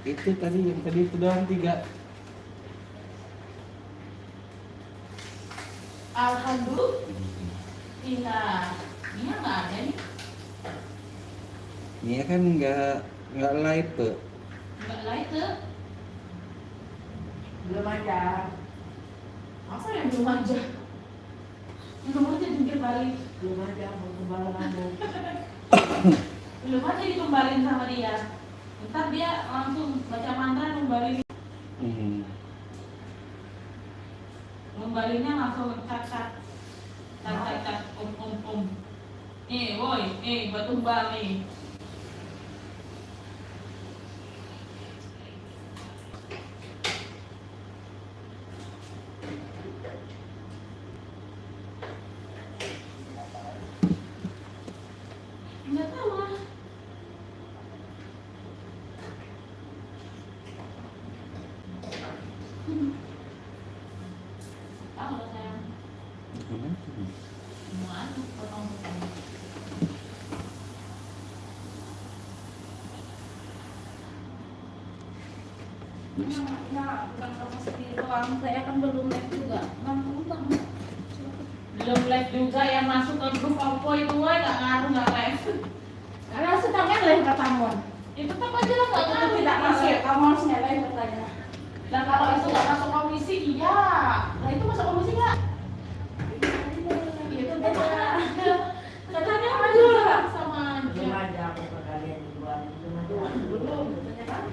Itu tadi yang tadi itu doang 3. Alhamdulillah. Iya, Mia nggak ada nih. Mia kan nggak live tuh. Nggak live tuh. Belum aja. Masa yang belum aja? Belum aja jungkir balik. Belum aja mau kembali kamu. Belum aja ditumbalin sama dia. Ntar dia langsung baca mantra numbalin. Numbalinnya langsung cat. Woi, buat tumbal nih. Nggak tahu lah. Tahu lah sayang. Semua potong. Ya, bukan kamu sendiri doang. Saya kan belum live juga. Belum live juga yang masuk ke grup Oppo itu nggak ngaruh nggak live. Karena sedangkan live katamu. Itu tetap aja lah nggak Itu ngaruh. tidak masuk. Kamu harus nyalain bertanya. Dan kalau itu nggak masuk komisi, iya. Nah itu masuk komisi nggak? Itu beda. Katanya aja sama Belum aja. aja aku ke kalian di luar. Belum aja. Belum, katanya kan?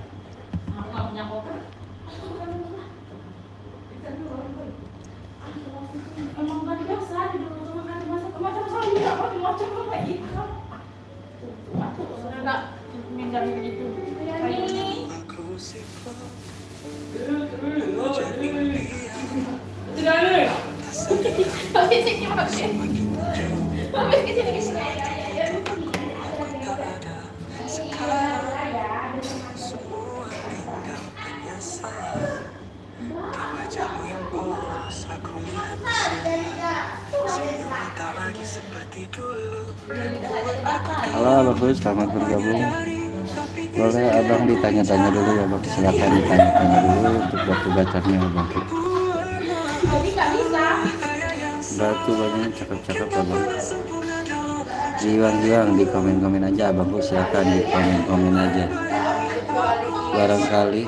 Aku nggak punya koper. Emang kan biasa di dulu sama kan macam sama juga apa macam apa itu. Enggak minjam begitu. Ini. Tidak ada. Tapi sih gimana sih? Tapi kesini. Halo Abang, selamat bergabung. Boleh Abang ditanya-tanya dulu ya Bang, silakan ditanya-tanya dulu untuk batu bacanya Abang. Jadi nggak bisa. Batu banyak cakep-cakep Abang. Jiwang-jiwang di komen-komen aja Abang, silakan di komen-komen aja. Barangkali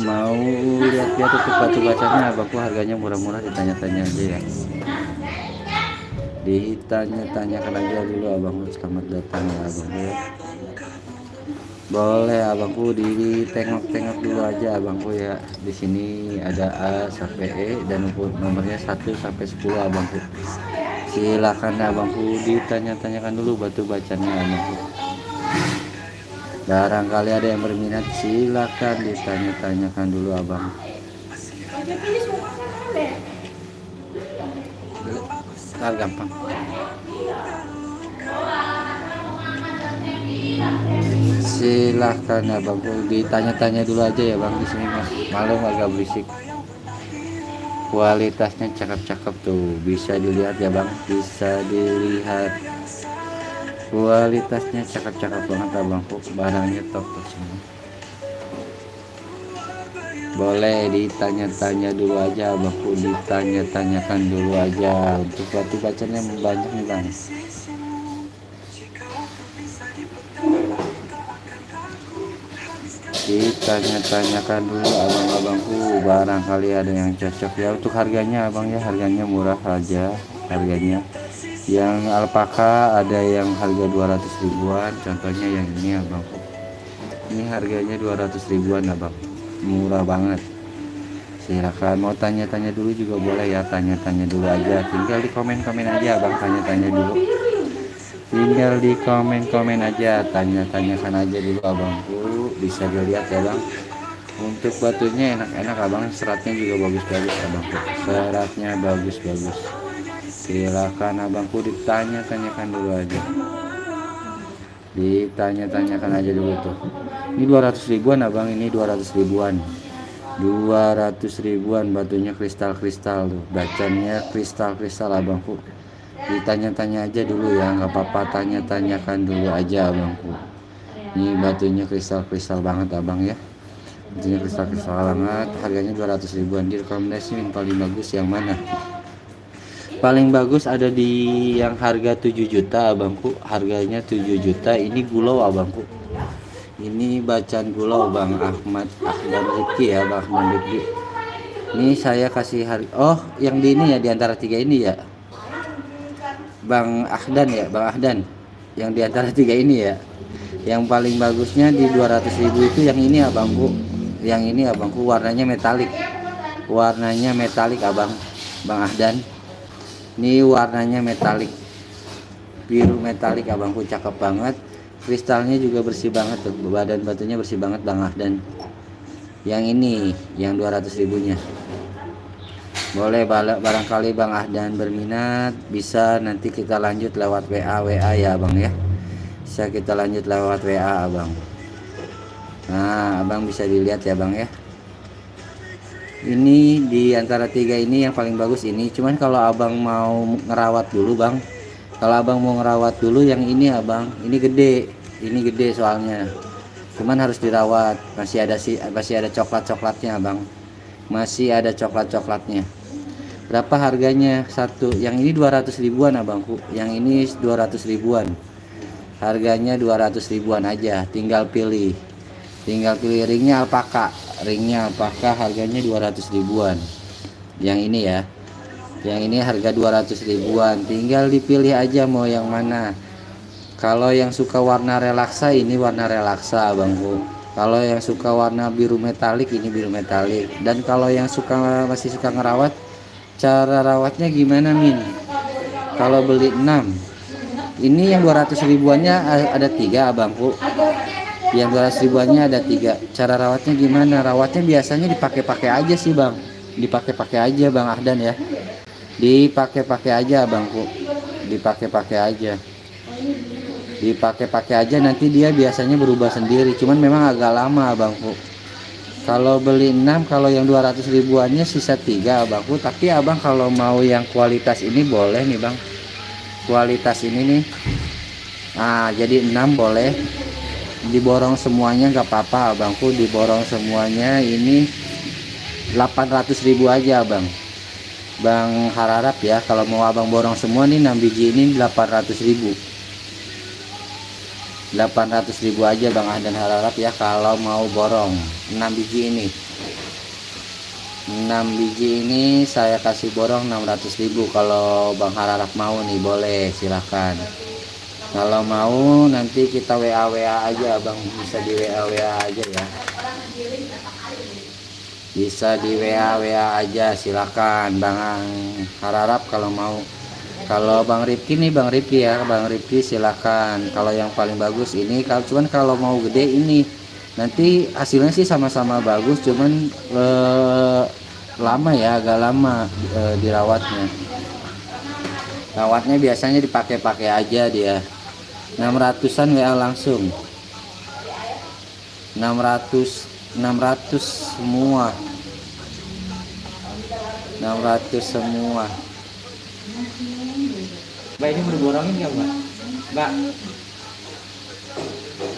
mau lihat-lihat untuk batu bacanya Abangku, harganya murah-murah, ditanya-tanya aja ya. Ditanya-tanyakan aja dulu Abangku. Selamat datang ya Abangku ya. Boleh Abangku ditengok-tengok dulu aja Abangku ya. Di sini ada A sampai E dan nomornya 1 sampai 10 Abangku. Silakan Abangku ditanya-tanyakan dulu batu bacanya Abangku. Barangkali ada yang berminat, silakan ditanya-tanyakan dulu Abang. Gampang. Silahkan Abang, ditanya-tanya dulu aja ya Bang di sini Mas. Malam agak berisik. Kualitasnya cakep-cakep tuh, bisa dilihat ya Bang, bisa dilihat. Kualitasnya cakep-cakep banget Abang, barangnya top semua. Boleh ditanya-tanya dulu aja Bang, ditanya-tanyakan dulu aja. Untuk batu bacanya banyak nih Bang. Ditanya-tanyakan dulu abang-abangku, barangkali ada yang cocok ya. Untuk harganya Abang ya, harganya murah aja harganya. Yang alpaka ada yang harga 200 ribuan, contohnya yang ini Abangku. Ini harganya 200 ribuan Abang, murah banget. Silakan mau tanya-tanya dulu juga boleh ya, tanya-tanya dulu aja, tinggal di komen-komen aja Abang, tanya-tanya dulu, tinggal di komen-komen aja, tanya-tanyakan aja dulu Abangku. Bisa dilihat ya Bang, untuk batunya enak-enak Abang, seratnya juga bagus-bagus Abangku, seratnya bagus-bagus. Silakan Abangku ditanya-tanyakan dulu aja, ditanya-tanyakan aja dulu tuh. Ini 200 ribuan Abang, ini 200 ribuan, 200 ribuan batunya kristal-kristal tuh, bacanya kristal-kristal Abangku. Ditanya-tanya aja dulu ya, nggak apa-apa, tanya-tanyakan dulu aja Abangku. Ini batunya kristal banget abang ya. Batunya kristal banget. Harganya 200 ribuan. Direkomendasiin paling bagus yang mana? Paling bagus ada di yang harga 7 juta abangku. Harganya 7 juta. Ini gulau abangku. Ini bacaan gulau Bang Ahmad Rifki ya, Bang Ahmad Rifki. Ini saya kasih harga. Oh, yang di ini ya, di antara tiga ini ya. Bang Ahdan ya, Bang Ahdan. Yang di antara tiga ini ya. Yang paling bagusnya di 200 ribu itu yang ini abangku. Yang ini abangku warnanya metalik. Warnanya metalik abang, Bang Ahdan. Ini warnanya metalik. Biru metalik abangku, cakep banget. Kristalnya juga bersih banget tuh. Badan batunya bersih banget Bang Ahdan. Yang ini yang 200 ribunya. Boleh barangkali Bang Ahdan berminat, bisa nanti kita lanjut lewat WA ya Bang ya. Bisa kita lanjut lewat WA Abang. Nah, Abang bisa dilihat ya Bang ya. Ini di antara tiga ini yang paling bagus ini. Cuman kalau Abang mau ngerawat dulu Bang. Kalau Abang mau ngerawat dulu yang ini Abang. Ini gede soalnya. Cuman harus dirawat. Masih ada coklatnya Abang. Masih ada coklatnya. Berapa harganya satu? Yang ini 200 ribuan abangku. Yang ini 200 ribuan. Harganya 200 ribuan aja. Tinggal pilih ringnya alpaka. Harganya 200 ribuan. Yang ini ya. Yang ini harga 200 ribuan. Tinggal dipilih aja mau yang mana. Kalau yang suka warna relaksa, ini warna relaksa abangku. Kalau yang suka warna biru metalik, ini biru metalik. Dan kalau yang masih suka ngerawat, cara rawatnya gimana Min? Kalau beli 6, ini yang 200 ribuannya ada 3 abangku. Yang 200 ribuannya ada 3. Cara rawatnya gimana? Rawatnya biasanya dipakai-pakai aja sih Bang. Dipakai-pakai aja Bang Ahdan ya. Dipakai-pakai aja abangku. Dipakai-pakai aja nanti dia biasanya berubah sendiri. Cuman memang agak lama abangku. Kalau beli 6, kalau yang 200 ribuannya sisa 3 abangku. Tapi abang kalau mau yang kualitas ini boleh nih Bang. Kualitas ini nih. Nah, jadi 6 boleh. Diborong semuanya nggak apa-apa abangku. Diborong semuanya ini 800 ribu aja abang. Bang harap ya kalau mau abang borong semua nih 6 biji ini 800 ribu. 800 ribu aja Bang Ahdan harap ya kalau mau borong 6 biji ini. 6 biji ini saya kasih borong 600 ribu. Kalau Bang harap mau nih boleh silahkan. Kalau mau nanti kita WA aja Bang, bisa di WA aja ya. Bisa di WA aja silakan Bang harap kalau mau. Kalau Bang Rifki nih Bang Rifki silakan. Kalau yang paling bagus ini, cuman kalau mau gede ini nanti hasilnya sih sama-sama bagus, cuman lama ya, agak lama dirawatnya. Rawatnya biasanya dipakai-pakai aja dia. 600-an WA langsung. 600 semua. 600 semua. Mbak ini mau diborongin nggak Mbak?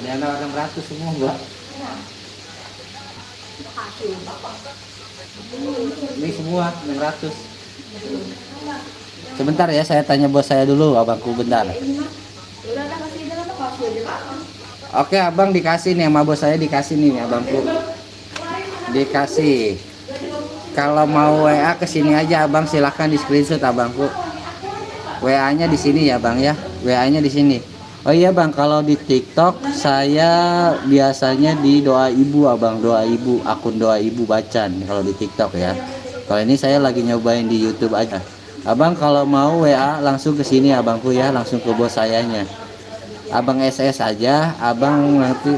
Ada anak 600 semua Mbak. Ini semua 600. Sebentar ya, saya tanya bos saya dulu abangku bentar. Oke abang dikasih nih sama bos saya, dikasih nih abangku. Dikasih. Kalau mau WA ke sini aja abang, silahkan di screenshot abangku. WA-nya di sini ya Bang ya. WA-nya di sini. Oh iya Bang, kalau di TikTok saya biasanya di Doa Ibu abang, Doa Ibu, akun Doa Ibu Bacan kalau di TikTok ya. Kalau ini saya lagi nyobain di YouTube aja. Abang kalau mau WA langsung ke sini abangku ya, langsung ke bos sayanya. Abang SS aja, abang nanti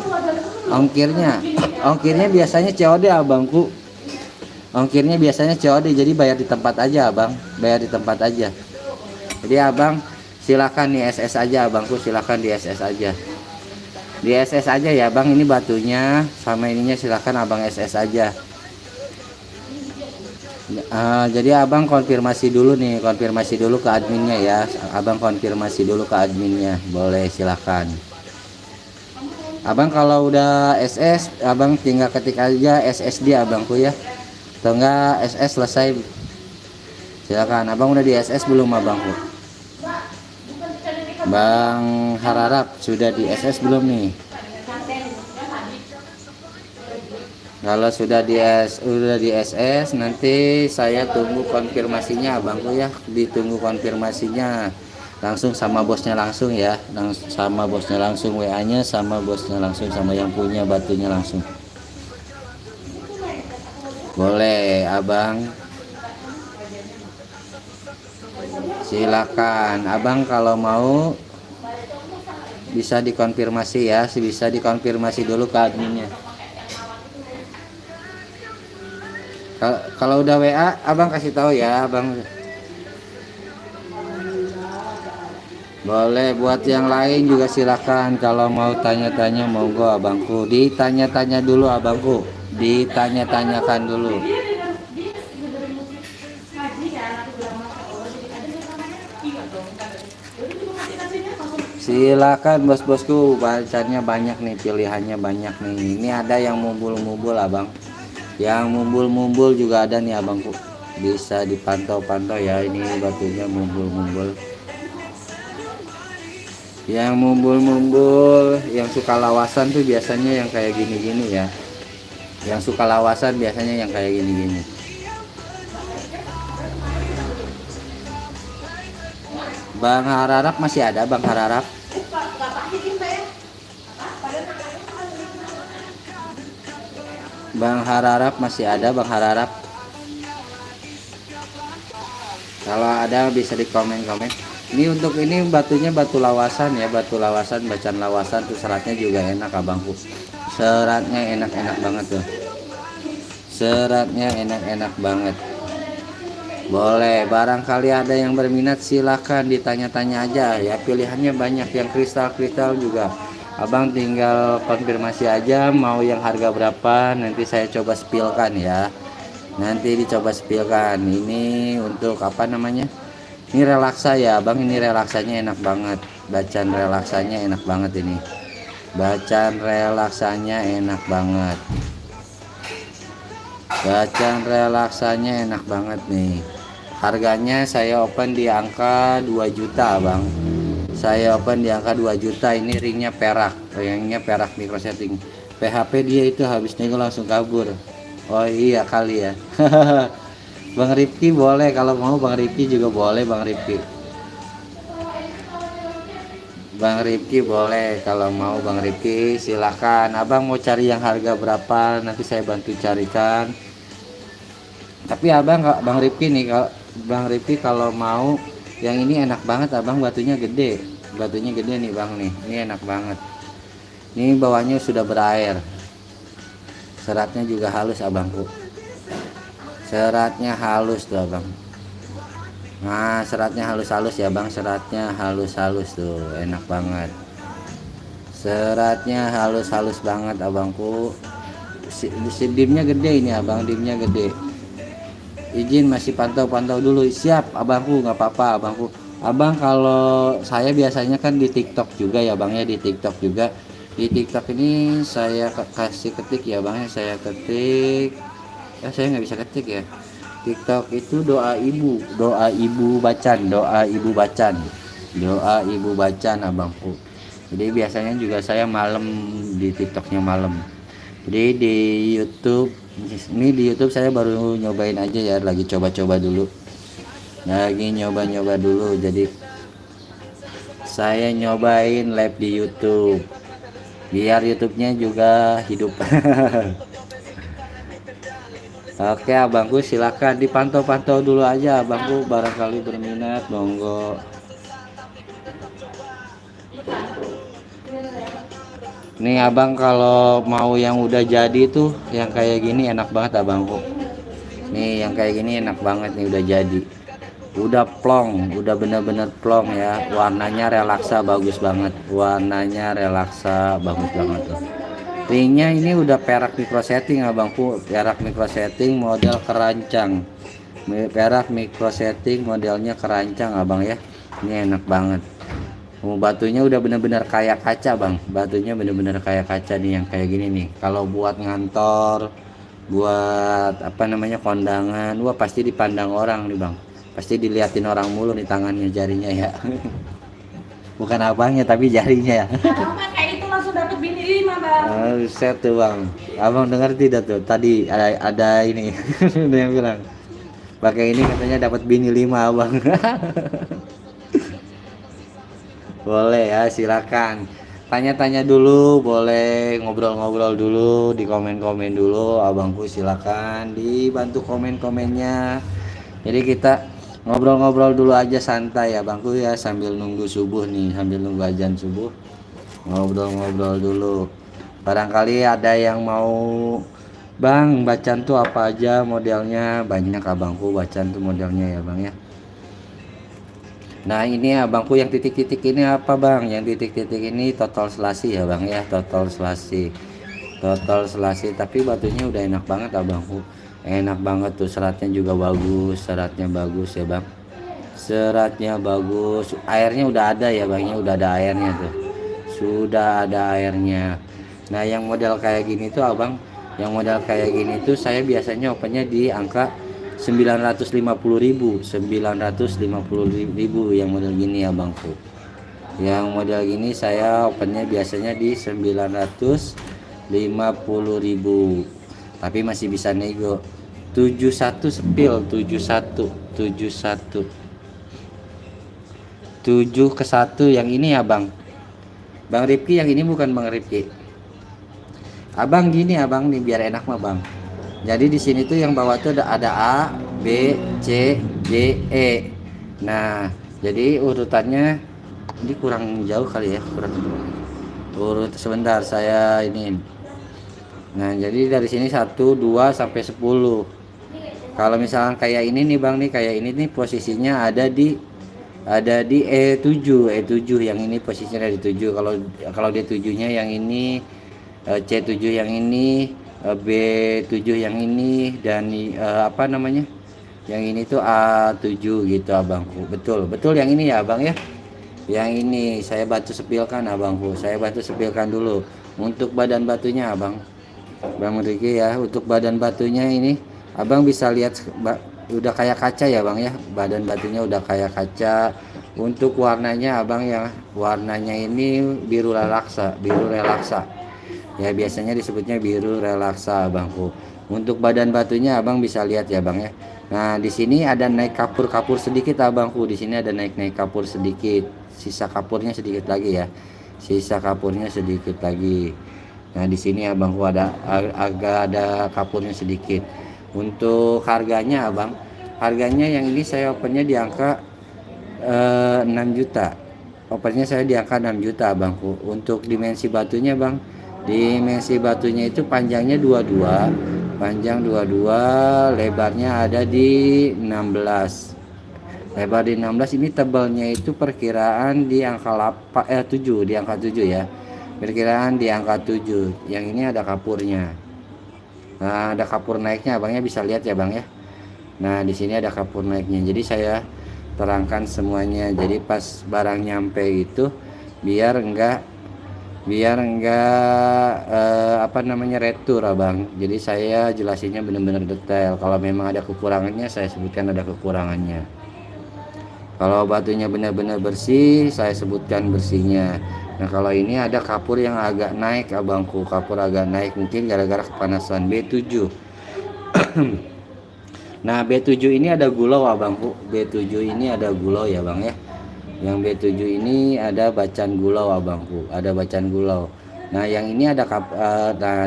ongkirnya biasanya COD abangku. Ongkirnya biasanya COD, jadi bayar di tempat aja abang, bayar di tempat aja. Jadi abang silakan di SS aja abangku, silakan di SS aja. Di SS aja ya bang, ini batunya sama ininya silakan abang SS aja. Jadi abang konfirmasi dulu nih, konfirmasi dulu ke adminnya ya. Abang konfirmasi dulu ke adminnya, boleh silakan. Abang kalau udah SS, abang tinggal ketik aja SSD abangku ya. Atau enggak SS selesai. Silakan. Abang udah di SS belum abangku? Bang Hararap sudah di SS belum nih? Kalau sudah di SS, nanti saya tunggu konfirmasinya abangku ya. Ditunggu konfirmasinya. Langsung sama bosnya langsung ya. Sama bosnya langsung, WA-nya sama bosnya langsung, sama yang punya batunya langsung. Boleh abang. Silakan abang kalau mau bisa dikonfirmasi ya, bisa dikonfirmasi dulu ke adminnya. Kalau udah WA abang kasih tahu ya abang. Boleh, buat yang lain juga silakan kalau mau tanya-tanya monggo abangku. Ditanya-tanya dulu abangku, ditanya-tanyakan dulu. Silakan bos-bosku, bacanya banyak nih, pilihannya banyak nih. Ini ada yang mumbul-mumbul abang. Yang mumbul-mumbul juga ada nih abangku. Bisa dipantau-pantau ya, ini batunya mumbul-mumbul. Yang mumbul-mumbul, yang suka lawasan tuh biasanya yang kayak gini-gini ya. Yang suka lawasan biasanya yang kayak gini-gini. Bang Hararap masih ada Bang Hararap? Bang Hararap masih ada Bang Hararap? Kalau ada bisa di komen-komen. Ini untuk ini batunya batu lawasan ya, batu lawasan, bacaan lawasan tuh seratnya juga enak abangku. Seratnya enak-enak banget tuh. Seratnya enak-enak banget. Boleh, barangkali ada yang berminat silakan ditanya-tanya aja ya, pilihannya banyak. Yang kristal-kristal juga abang tinggal konfirmasi aja mau yang harga berapa, nanti saya coba spillkan ya. Nanti dicoba spillkan. Ini untuk apa namanya? Ini relaksa ya abang, ini relaksanya enak banget. Bacaan relaksanya enak banget ini. Bacaan relaksanya enak banget. Bacaan relaksanya enak banget nih. Harganya saya open di angka 2 juta abang. Saya open di angka 2 juta. Ini ringnya perak, ringnya perak micro setting. PHP dia itu habis nego langsung kabur. Oh iya kali ya. Bang Rifki boleh kalau mau, Bang Rifki juga boleh Bang Rifki. Bang Rifki boleh kalau mau Bang Rifki silahkan. Abang mau cari yang harga berapa nanti saya bantu carikan. Tapi abang Bang Rifki nih, kalau Bang Rifki kalau mau yang ini enak banget abang, batunya gede. Batunya gede nih bang nih. Ini enak banget. Ini bawahnya sudah berair. Seratnya juga halus abangku. Seratnya halus tuh abang. Nah seratnya halus-halus ya bang, seratnya halus-halus tuh, enak banget. Seratnya halus-halus banget abangku. Dimnya gede ini abang, dimnya gede. Izin masih pantau-pantau dulu. Siap abangku, nggak apa-apa abangku. Abang kalau saya biasanya kan di TikTok juga ya bang ya, di TikTok juga. Di TikTok ini saya kasih ketik ya bang ya, saya ketik. Saya nggak bisa ketik ya. TikTok itu doa ibu bacan, doa ibu bacan, doa ibu bacan abangku. Jadi biasanya juga saya malam di TikToknya malam. Jadi di YouTube ini, di YouTube saya baru nyobain aja ya, lagi coba-coba dulu, lagi nyoba-nyoba dulu. Jadi saya nyobain live di YouTube biar YouTube-nya juga hidup. Oke abangku, silakan dipantau-pantau dulu aja abangku, barangkali berminat monggo. Nih abang kalau mau yang udah jadi tuh yang kayak gini enak banget abangku. Nih yang kayak gini enak banget nih, udah jadi. Udah plong, udah bener-bener plong ya. Warnanya relaksa bagus banget. Warnanya relaksa bagus banget tuh. Ringnya ini udah perak micro setting abangku, perak micro setting model kerancang. Perak micro setting modelnya kerancang abang ya. Ini enak banget. Batunya udah bener-bener kayak kaca bang, batunya bener-bener kayak kaca nih, yang kayak gini nih. Kalau buat ngantor, buat apa namanya kondangan, wah pasti dipandang orang nih bang, pasti diliatin orang mulu nih tangannya, jarinya ya. Bukan abangnya tapi jarinya ya. Kalau pakai itu langsung dapat bini 5 bang. Set tuh bang, abang dengar tidak tuh tadi ada ini ada yang bilang pakai ini katanya dapat bini 5 abang. Boleh ya, silakan tanya-tanya dulu, boleh ngobrol-ngobrol dulu di komen-komen dulu abangku, silakan dibantu komen-komennya. Jadi kita ngobrol-ngobrol dulu aja santai ya abangku ya, sambil nunggu subuh nih, sambil nunggu azan subuh, ngobrol-ngobrol dulu. Barangkali ada yang mau, bang bacaan tuh apa aja modelnya, banyak abangku bacaan tuh modelnya ya bang ya. Nah ini abangku yang titik-titik ini apa bang, yang titik-titik ini total selasi ya bang ya, total selasi, total selasi. Tapi batunya udah enak banget abangku, enak banget tuh, seratnya juga bagus, seratnya bagus ya bang, seratnya bagus. Airnya udah ada ya bangnya, udah ada airnya tuh, sudah ada airnya. Nah yang model kayak gini tuh abang, yang model kayak gini tuh saya biasanya opennya di angka 950.000 yang model gini ya bangku. Yang model gini saya opennya biasanya di 950.000, tapi masih bisa nego. 71 spill, 71 7 ke 1 yang ini ya bang. Bang Ripki yang ini bukan Bang Ripki. Abang gini abang nih biar enak mah bang. Jadi di sini tuh yang bawah tuh ada A, B, C, D, E. Nah, jadi urutannya ini kurang jauh kali ya, kurang urut sebentar saya ini. Nah, jadi dari sini 1, 2 sampai 10. Kalau misalkan kayak ini nih Bang nih, kayak ini nih posisinya ada di E7, yang ini posisinya di 7. Kalau D7-nya yang ini, C7 yang ini, B7 yang ini, dan apa namanya yang ini tuh A7 gitu abangku. Betul yang ini ya abang ya, yang ini saya bantu sepilkan abangku, saya bantu sepilkan dulu untuk badan batunya abang, Bang Riki ya. Untuk badan batunya ini abang bisa lihat udah kayak kaca ya bang ya, badan batunya udah kayak kaca. Untuk warnanya abang ya, warnanya ini biru relaksa, ya biasanya disebutnya biru relaksa abangku. Untuk badan batunya abang bisa lihat ya bang ya. Nah di sini ada naik kapur sedikit abangku, di sini ada naik kapur sedikit, sisa kapurnya sedikit lagi ya, sisa kapurnya sedikit lagi. Nah di sini abangku ada agak ada kapurnya sedikit. Untuk harganya abang, harganya yang ini saya opennya di angka 6 juta, opennya saya di angka 6 juta abangku. Untuk dimensi batunya bang, dimensi batunya itu panjangnya 22, panjang 22, lebarnya ada di 16, lebar di 16. Ini tebalnya itu perkiraan di angka 7, di angka 7 ya, perkiraan di angka 7. Yang ini ada kapurnya. Nah ada kapur naiknya abangnya bisa lihat ya bang ya. Nah di sini ada kapur naiknya, jadi saya terangkan semuanya. Jadi pas barang nyampe itu biar enggak apa namanya retur abang. Jadi saya jelasinnya benar-benar detail. Kalau memang ada kekurangannya saya sebutkan ada kekurangannya. Kalau batunya benar-benar bersih saya sebutkan bersihnya. Nah kalau ini ada kapur yang agak naik abangku, kapur agak naik mungkin gara-gara kepanasan. B7. Nah B7 ini ada gulau abangku, B7 ini ada gulau ya bang ya. Yang B7 ini ada bacaan gulau abangku, ada bacaan gulau. Nah yang ini ada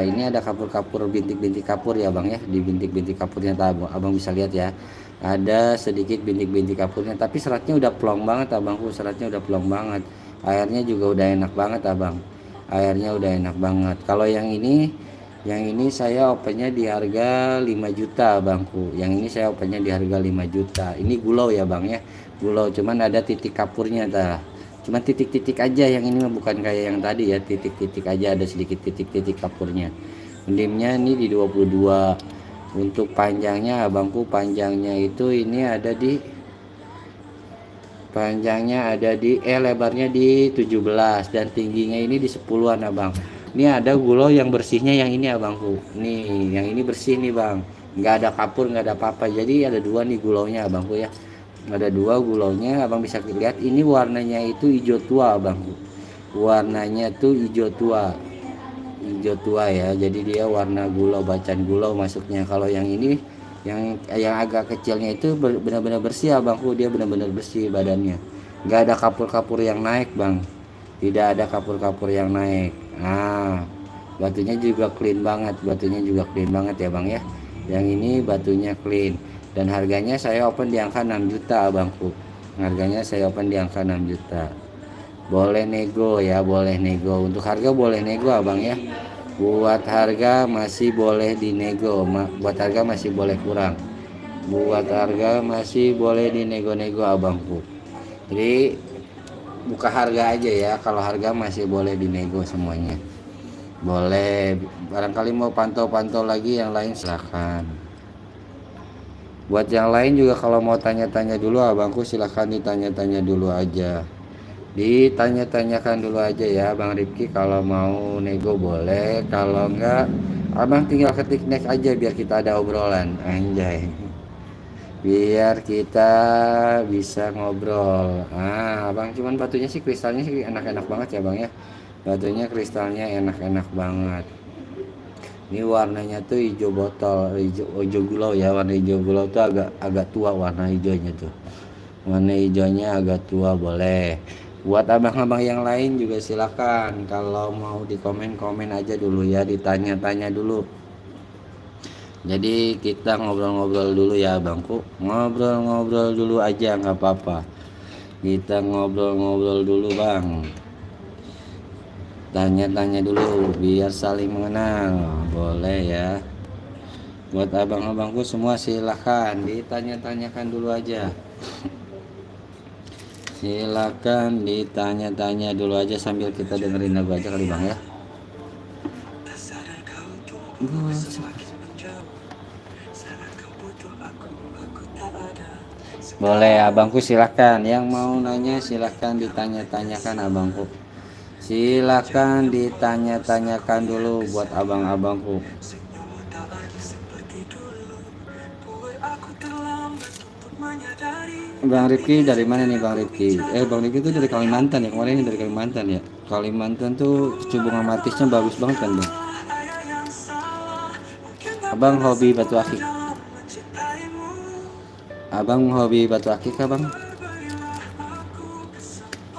ini ada kapur-kapur, bintik-bintik kapur ya bang ya. Di bintik-bintik kapurnya abang bisa lihat ya, ada sedikit bintik-bintik kapurnya, tapi seratnya udah plong banget abangku, seratnya udah plong banget. Airnya juga udah enak banget abang, airnya udah enak banget. Kalau yang ini saya opennya di harga 5 juta abangku. Yang ini saya opennya di harga 5 juta. Ini gulau ya bang ya, gulau, cuman ada titik kapurnya dah, cuman titik-titik aja. Yang ini bukan kayak yang tadi ya, titik-titik aja, ada sedikit titik-titik kapurnya. Mendimnya ini di 22. Untuk panjangnya abangku, panjangnya itu ini ada di Panjangnya ada lebarnya di 17 dan tingginya ini di 10-an abang. Ini ada gulo yang bersihnya yang ini abangku. Nih yang ini bersih nih bang, nggak ada kapur nggak ada apa-apa. Jadi ada dua nih gulonya abangku ya, ada dua gulonya. Abang bisa lihat ini warnanya itu hijau tua abangku, warnanya tuh hijau tua ya. Jadi dia warna gulo, bacan gulo masuknya. Kalau yang ini yang agak kecilnya itu benar-benar bersih abangku, dia benar-benar bersih badannya, nggak ada kapur-kapur yang naik bang, tidak ada kapur-kapur yang naik. Nah batunya juga clean banget, ya bang ya. Yang ini batunya clean dan harganya saya open di angka 6 juta abangku, harganya saya open di angka 6 juta. Boleh nego ya, boleh nego, untuk harga boleh nego abang ya. Buat harga masih boleh dinego, buat harga masih boleh kurang, buat harga masih boleh dinego-nego abangku. Jadi buka harga aja ya, kalau harga masih boleh dinego semuanya, boleh. Barangkali mau pantau-pantau lagi yang lain silahkan. Buat yang lain juga kalau mau tanya-tanya dulu abangku, silahkan ditanya-tanya dulu aja, ditanya-tanyakan dulu aja ya Bang Rifki. Kalau mau nego boleh, kalau enggak abang tinggal ketik next aja biar kita ada obrolan, anjay, biar kita bisa ngobrol. Abang cuman batunya sih, kristalnya sih enak-enak banget ya bang ya, batunya kristalnya enak-enak banget. Ini warnanya tuh hijau botol, hijau gulau ya, warna hijau gulau tuh agak tua warna hijaunya tuh, warna hijaunya agak tua. Boleh buat abang-abang yang lain juga silakan, kalau mau di komen-komen aja dulu ya, ditanya-tanya dulu. Jadi kita ngobrol-ngobrol dulu ya abangku, ngobrol-ngobrol dulu aja nggak apa-apa, kita ngobrol-ngobrol dulu bang, tanya-tanya dulu biar saling mengenal, boleh ya. Buat abang-abangku semua silahkan ditanya-tanyakan dulu aja, silakan ditanya-tanya dulu aja sambil kita dengerin lagu aja kali bang ya. Boleh abangku, silahkan yang mau nanya silahkan ditanya-tanyakan abangku, silahkan ditanya-tanyakan dulu buat abang-abangku. Bang Rifki dari mana nih Bang Rifki? Bang Rifki itu dari Kalimantan ya, kemarin ini dari Kalimantan ya. Kalimantan tuh cubung amatisnya bagus banget kan bang. Abang hobi batu akik, abang hobi batu akik abang?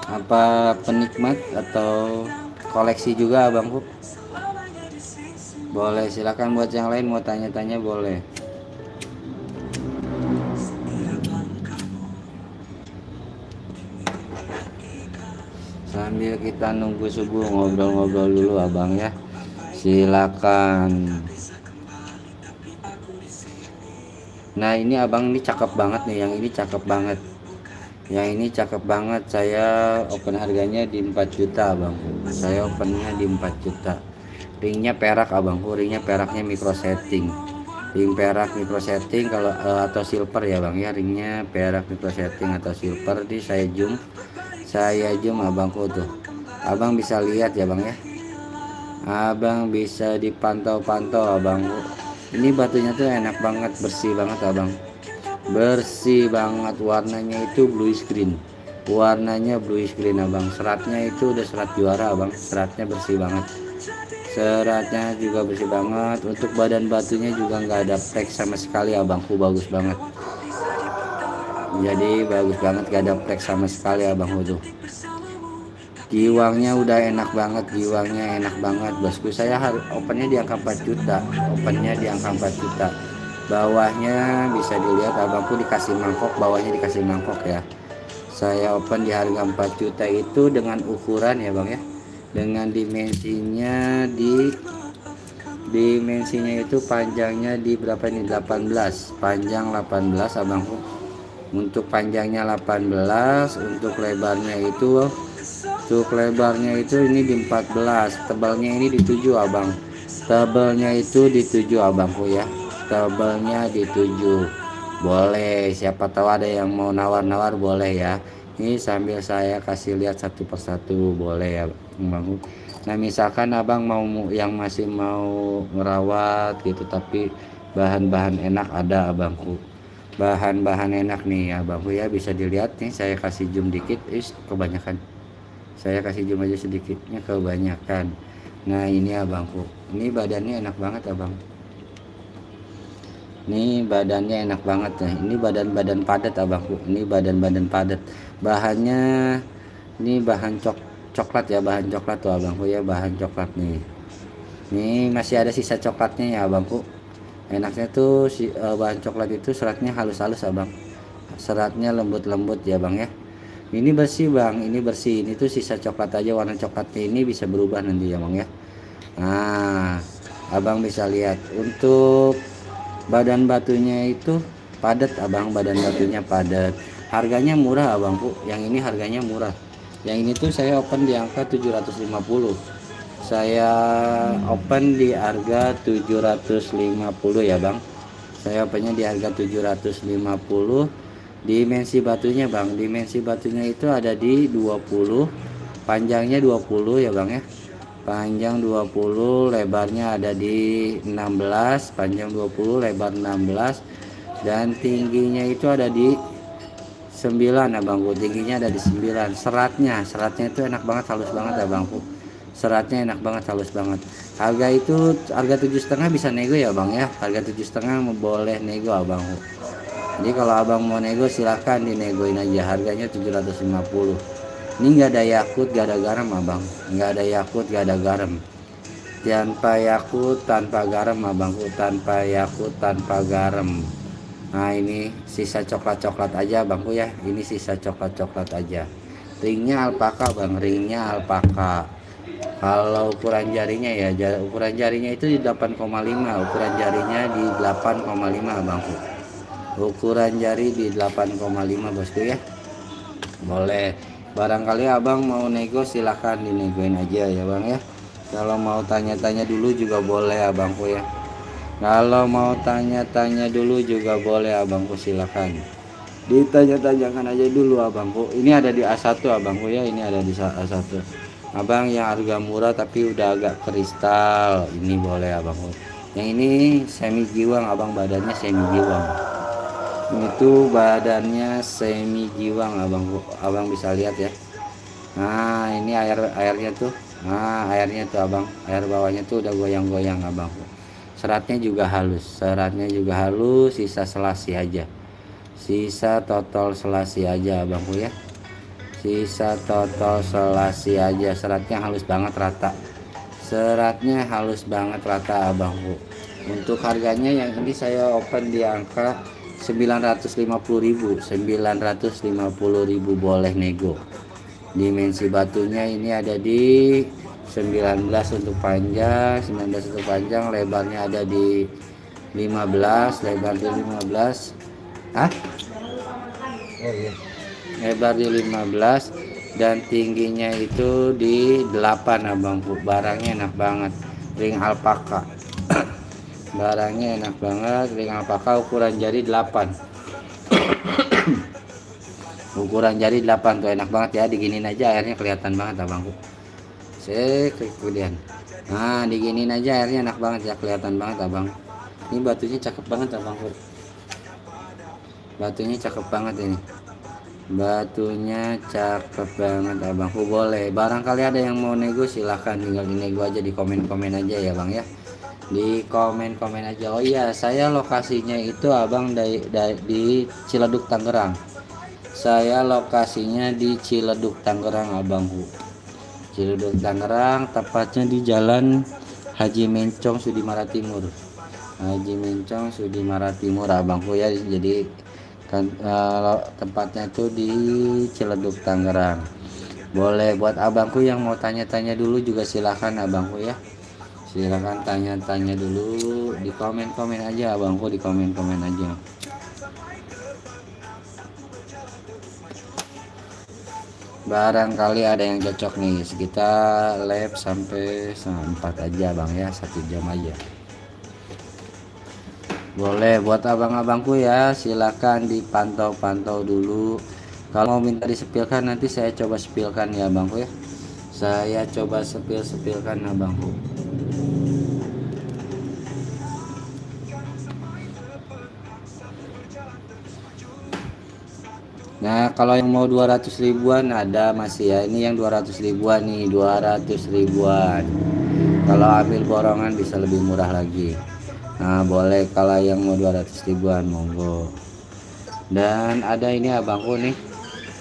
Apa penikmat atau koleksi juga abangku? Boleh silakan, buat yang lain mau tanya-tanya boleh. Sambil kita nunggu subuh ngobrol-ngobrol dulu abang ya, silakan. Nah ini abang ini cakep banget nih, yang ini cakep banget, yang ini cakep banget. Saya open harganya di 4 juta abang, saya opennya di 4 juta. Ringnya perak abangku, ringnya peraknya micro setting, ring perak micro setting kalau atau silver ya bang ya, ringnya perak micro setting atau silver. Di saya zoom abangku tuh, abang bisa lihat ya bang ya, abang bisa dipantau-pantau abangku. Ini batunya tuh enak banget, bersih banget abang, bersih banget. Warnanya itu bluish green, warnanya bluish green abang. Seratnya itu udah serat juara abang, seratnya bersih banget, seratnya juga bersih banget. Untuk badan batunya juga nggak ada flek sama sekali abangku, bagus banget. Jadi bagus banget, gak ada flek sama sekali abangku tuh. Giwangnya udah enak banget, giwangnya enak banget bosku. Saya harus opennya di angka 4 juta, opennya di angka 4 juta. Bawahnya bisa dilihat abangku dikasih mangkok, bawahnya dikasih mangkok ya. Saya open di harga 4 juta itu dengan ukuran ya bang ya, dengan dimensinya dimensinya itu panjangnya di berapa ini, 18, panjang 18 abangku. Untuk panjangnya 18, untuk lebarnya itu ini di 14, tebalnya ini di 7 abang, tebalnya itu di 7 abangku ya, tebalnya di 7. Boleh, siapa tahu ada yang mau nawar-nawar boleh ya. Ini sambil saya kasih lihat satu persatu, boleh ya Bang. Nah misalkan abang yang masih mau ngerawat gitu tapi bahan-bahan enak ada abangku, bahan-bahan enak nih ya abangku ya, bisa dilihat nih, saya kasih zoom dikit, kebanyakan, saya kasih zoom aja sedikitnya, kebanyakan. Nah ini abangku, ini badannya enak banget abang, ini badannya enak banget ya, ini badan-badan padat abangku, ini badan-badan padat, bahannya ini bahan coklat ya, bahan coklat tuh abangku ya, bahan coklat nih. Ini masih ada sisa coklatnya ya abangku. Enaknya tuh bahan coklat itu seratnya halus-halus abang, seratnya lembut-lembut ya bang ya. Ini bersih bang, ini bersih, ini tuh sisa coklat aja, warna coklatnya ini bisa berubah nanti ya bang ya. Nah abang bisa lihat untuk badan batunya itu padat abang, badan batunya padat, harganya murah abangku, yang ini harganya murah, yang ini tuh saya open di angka 750, saya open di harga 750 ya bang, saya opennya di harga 750. Dimensi batunya bang, dimensi batunya itu ada di 20, panjangnya 20 ya bang ya, panjang 20, lebarnya ada di 16, panjang 20, lebar 16, dan tingginya itu ada di 9 abangku, tingginya ada di 9. Seratnya itu enak banget, halus banget abangku, seratnya enak banget, halus banget. Harga itu harga 7,5 bisa nego ya bang ya, harga 7,5 boleh nego abangku. Jadi kalau abang mau nego silahkan dinegoin aja, harganya 750. Ini nggak ada yakut, nggak ada garam abang, nggak ada yakut, nggak ada garam, tanpa yakut, tanpa garam abangku, tanpa yakut, tanpa garam. Nah ini sisa coklat-coklat aja abangku ya, ini sisa coklat-coklat aja. Ringnya alpaka bang, ringnya alpaka. Kalau ukuran jarinya ya, ukuran jarinya itu di 8,5, ukuran jarinya di 8,5 abangku, ukuran jari di 8,5 bosku ya. Boleh, barangkali abang mau nego silahkan dinegoin aja ya bang ya. Kalau mau tanya-tanya dulu juga boleh abangku ya, kalau mau tanya-tanya dulu juga boleh abangku, silahkan ditanya-tanyakan aja dulu abangku. Ini ada di A1 abangku ya, ini ada di A1 abang, yang harga murah tapi udah agak kristal, ini boleh abangku. Yang ini semi giwang abang, badannya semi giwang, itu badannya semi giwang abang bisa lihat ya. Nah ini airnya tuh, nah airnya tuh abang, air bawahnya tuh udah goyang-goyang abang, seratnya juga halus, sisa selasi aja, sisa totol selasi aja abangku ya, sisa totol selasi aja, seratnya halus banget rata, seratnya halus banget rata abangku. Untuk harganya yang ini saya open di angka 950.000, 950.000 boleh nego. Dimensi batunya ini ada di 19 untuk panjang, 19 untuk panjang, lebarnya ada di 15, lebar di 15. Oh iya. Lebar di 15 dan tingginya itu di 8 abangku. Barangnya enak banget. Ring alpaka. Barangnya enak banget, ring alpaka, ukuran jari 8. Ukuran jari 8 tuh enak banget ya, diginin aja airnya kelihatan banget abangku. Kemudian nah diginin aja airnya enak banget ya, kelihatan banget abang. Ini batunya cakep banget abangku, batunya cakep banget ini, batunya cakep banget abangku. Boleh, barangkali ada yang mau nego silahkan tinggal dinego aja, di komen-komen aja ya bang ya, di komen-komen aja. Oh iya, saya lokasinya itu abang di Ciledug Tangerang, saya lokasinya di Ciledug Tangerang abangku, Ciledug Tangerang, tepatnya di Jalan Haji Mencong Sudimara Timur, Haji Mencong Sudimara Timur abangku ya. Jadi kan tempatnya itu di Ciledug Tangerang. Boleh buat abangku yang mau tanya-tanya dulu juga silahkan abangku ya, silahkan tanya-tanya dulu, di komen-komen aja abangku, di komen-komen aja. Barangkali ada yang cocok nih, sekitar lab sampai 4 aja bang ya, 1 jam aja. Boleh buat abang-abangku ya, silakan dipantau-pantau dulu Kalau mau minta disepilkan nanti saya coba sepilkan ya abangku ya. Saya coba sepilkan abangku. Nah kalau yang mau 200 ribuan ada masih ya, ini yang 200 ribuan nih, 200 ribuan. Kalau ambil borongan bisa lebih murah lagi. Nah boleh, kalau yang mau 200 ribuan monggo. Dan ada ini abangku nih,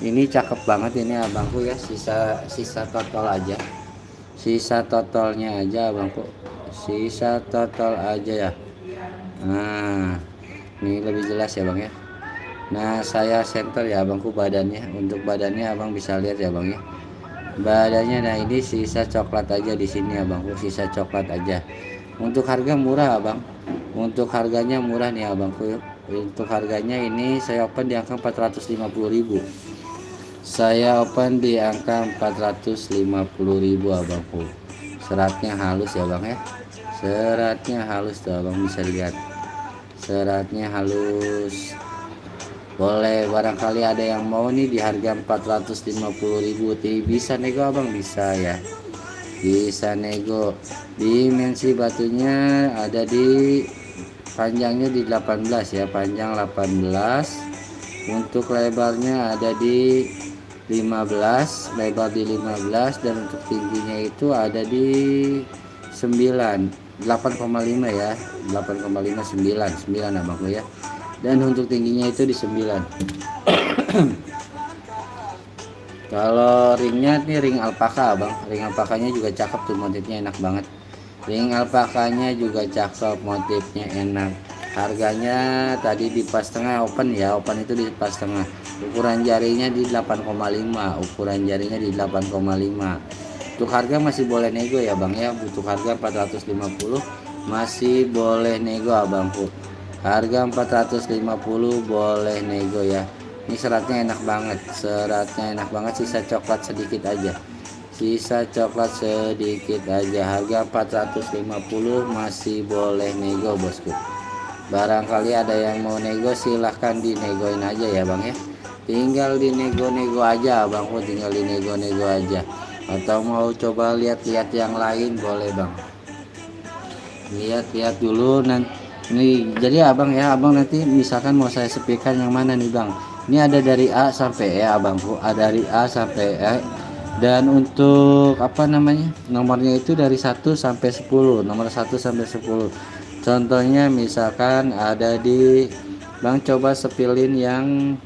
ini cakep banget ini abangku ya, sisa total aja, sisa totalnya aja abangku, sisa total aja ya. Nah ini lebih jelas ya bang ya. Nah saya center ya abangku badannya, untuk badannya abang bisa lihat ya bang ya, badannya. Nah ini sisa coklat aja di sini abangku, sisa coklat aja. Untuk harga murah abang, untuk harganya murah nih abangku. Untuk harganya ini saya open di angka 450.000, saya open di angka 450.000 abangku. Seratnya halus ya bang ya, seratnya halus tuh abang bisa lihat, seratnya halus. Boleh, barangkali ada yang mau nih di harga 450.000, bisa nego abang, bisa ya, bisa nego. Dimensi batunya ada di panjangnya di 18 ya, panjang 18. Untuk lebarnya ada di 15, lebar di 15, dan untuk tingginya itu ada di 9, 8,5 ya, 8,5, 9 abangku ya. Dan untuk tingginya itu di 9. Kalau ringnya nih ring alpaka abang, ring alpakanya juga cakep tuh, motifnya enak banget. Ring alpakanya juga cakep, motifnya enak. Harganya tadi di pas tengah open ya, open itu di pas tengah. Ukuran jarinya di 8,5, ukuran jarinya di 8,5. Untuk harga masih boleh nego ya bang ya, untuk harga 450 masih boleh nego abangku. Harga 450 boleh nego ya. Ini seratnya enak banget, seratnya enak banget, sisa coklat sedikit aja, sisa coklat sedikit aja. Harga 450 masih boleh nego bosku. Barangkali ada yang mau nego silahkan dinegoin aja ya bang ya, tinggal dinego-nego aja abangku, tinggal dinego-nego aja. Atau mau coba lihat-lihat yang lain boleh bang, lihat-lihat dulu nanti. Nih jadi abang ya, abang nanti misalkan mau saya sepikan yang mana nih bang. Ini ada dari A sampai E abangku, ada dari A sampai E. Dan untuk apa namanya, nomornya itu dari 1 sampai 10, nomor 1 sampai 10. Contohnya misalkan ada di bang, coba sepilin yang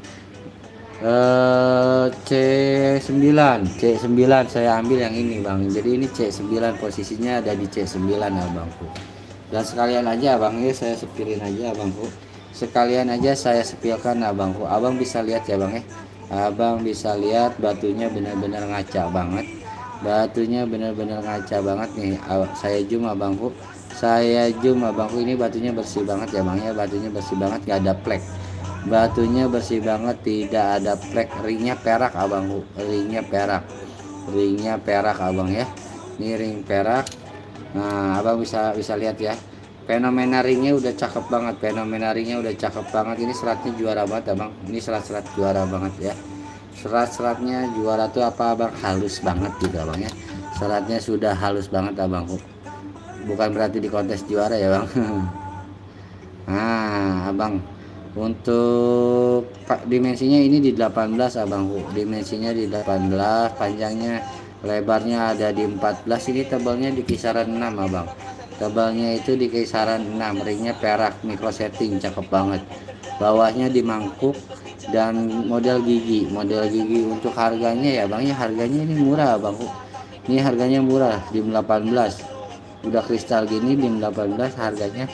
C9, C9 saya ambil yang ini bang. Jadi ini C9, posisinya ada di C9 abangku. Dan sekalian aja abang ya, saya sepilin aja abangku, sekalian aja saya sepilkan abangku. Abang bisa lihat ya bang ya, abang bisa lihat batunya benar-benar ngaca banget, batunya benar-benar ngaca banget nih. Saya zoom abangku, saya zoom abangku, ini batunya bersih banget ya bang ya, batunya bersih banget, gak ada plek, batunya bersih banget, tidak ada plek. Ringnya perak abangku, ringnya perak, ringnya perak abang ya, ini ring perak. Nah abang bisa lihat ya, fenomena ringnya udah cakep banget, fenomena ringnya udah cakep banget. Ini seratnya juara banget abang, ini serat-serat juara banget ya, serat-seratnya juara tuh apa abang, halus banget gitu abang ya, seratnya sudah halus banget abangku. Bukan berarti di kontes juara ya bang. Nah abang, untuk dimensinya ini di 18 abangku, dimensinya di 18, panjangnya lebarnya ada di 14. Ini tebalnya di kisaran 6 abang, tebalnya itu di kisaran 6. Ringnya perak micro setting, cakep banget. Bawahnya di mangkuk dan model gigi, model gigi. Untuk harganya ya bang ya, harganya ini murah abangku, ini harganya murah di 18, udah kristal gini di 18, harganya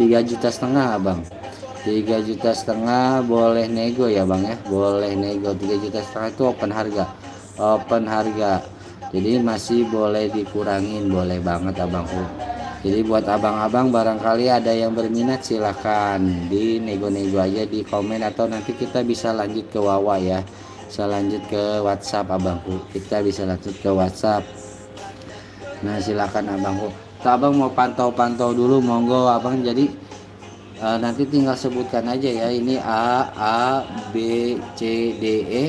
3,5 juta abang, 3,5 juta boleh nego ya bang ya, boleh nego. 3,5 juta itu open harga, open harga. Jadi masih boleh dikurangin, boleh banget abangku. Jadi buat abang-abang barangkali ada yang berminat silahkan di nego-nego aja di komen, atau nanti kita bisa lanjut ke Wawa ya, bisa lanjut ke WhatsApp abangku, kita bisa lanjut ke WhatsApp. Nah silakan abangku, kalau abang mau pantau-pantau dulu monggo abang. Jadi nanti tinggal sebutkan aja ya, ini A B C D E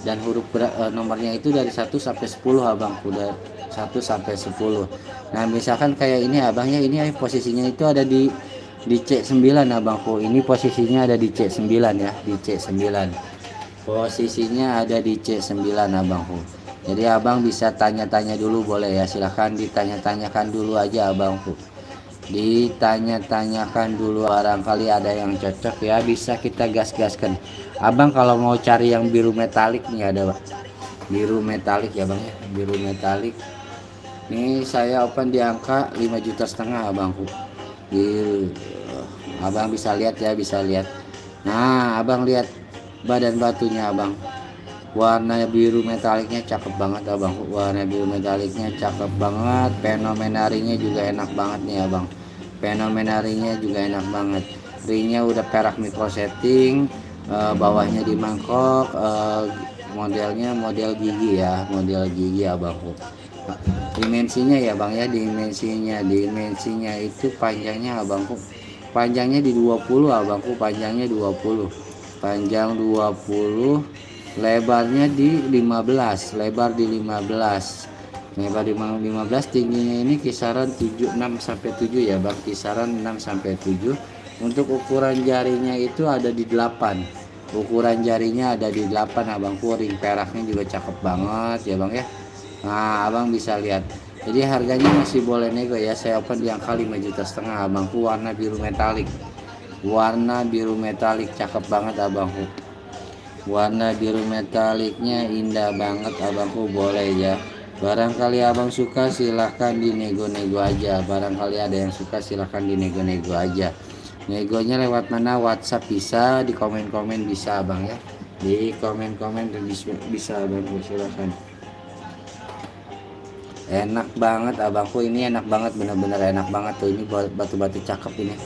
dan huruf nomornya itu dari 1 sampai 10 abang, udah 1 sampai 10. Nah misalkan kayak ini abangnya, ini posisinya itu ada di C9 abangku. Ini posisinya ada di C9 ya, di C9. Posisinya ada di C9 abangku. Jadi abang bisa tanya-tanya dulu boleh ya, silahkan ditanya-tanyakan dulu aja abangku. Ditanya-tanyakan dulu, barangkali ada yang cocok ya, bisa kita gas-gaskan. Abang kalau mau cari yang biru metalik nih ada biru metalik ya bang ya, biru metalik. Ini saya open di angka 5,5 juta abangku. Biru. Abang bisa lihat ya, bisa lihat. Nah abang lihat badan batunya abang, warna biru metaliknya cakep banget abang, warna biru metaliknya cakep banget. Fenomenarinya juga enak banget nih abang, fenomenarinya juga enak banget. Ringnya udah perak micro setting, bawahnya di mangkok, modelnya model gigi ya, model gigi abangku. Dimensinya ya bang ya, dimensinya itu panjangnya abangku, panjangnya di 20 abangku, panjangnya 20, panjang 20, lebarnya di 15, lebar di 15, lebar di 15, tingginya ini kisaran 6 sampai 7 ya bang, kisaran 6 sampai 7. Untuk ukuran jarinya itu ada di 8, ukuran jarinya ada di 8 abangku. Ring peraknya juga cakep banget ya bang ya. Nah abang bisa lihat, jadi harganya masih boleh nego ya. Saya open di angka 5,5 juta abangku, warna biru metalik, warna biru metalik cakep banget abangku. Warna biru metaliknya indah banget abangku, boleh ya. Barangkali abang suka silahkan dinego-nego aja, barangkali ada yang suka silahkan dinego-nego aja. Negonya lewat mana? WhatsApp bisa, di komen-komen bisa abang ya, di komen-komen bisa abangku, silahkan. Enak banget abangku, ini enak banget, bener-bener enak banget tuh. Ini batu-batu cakep, ini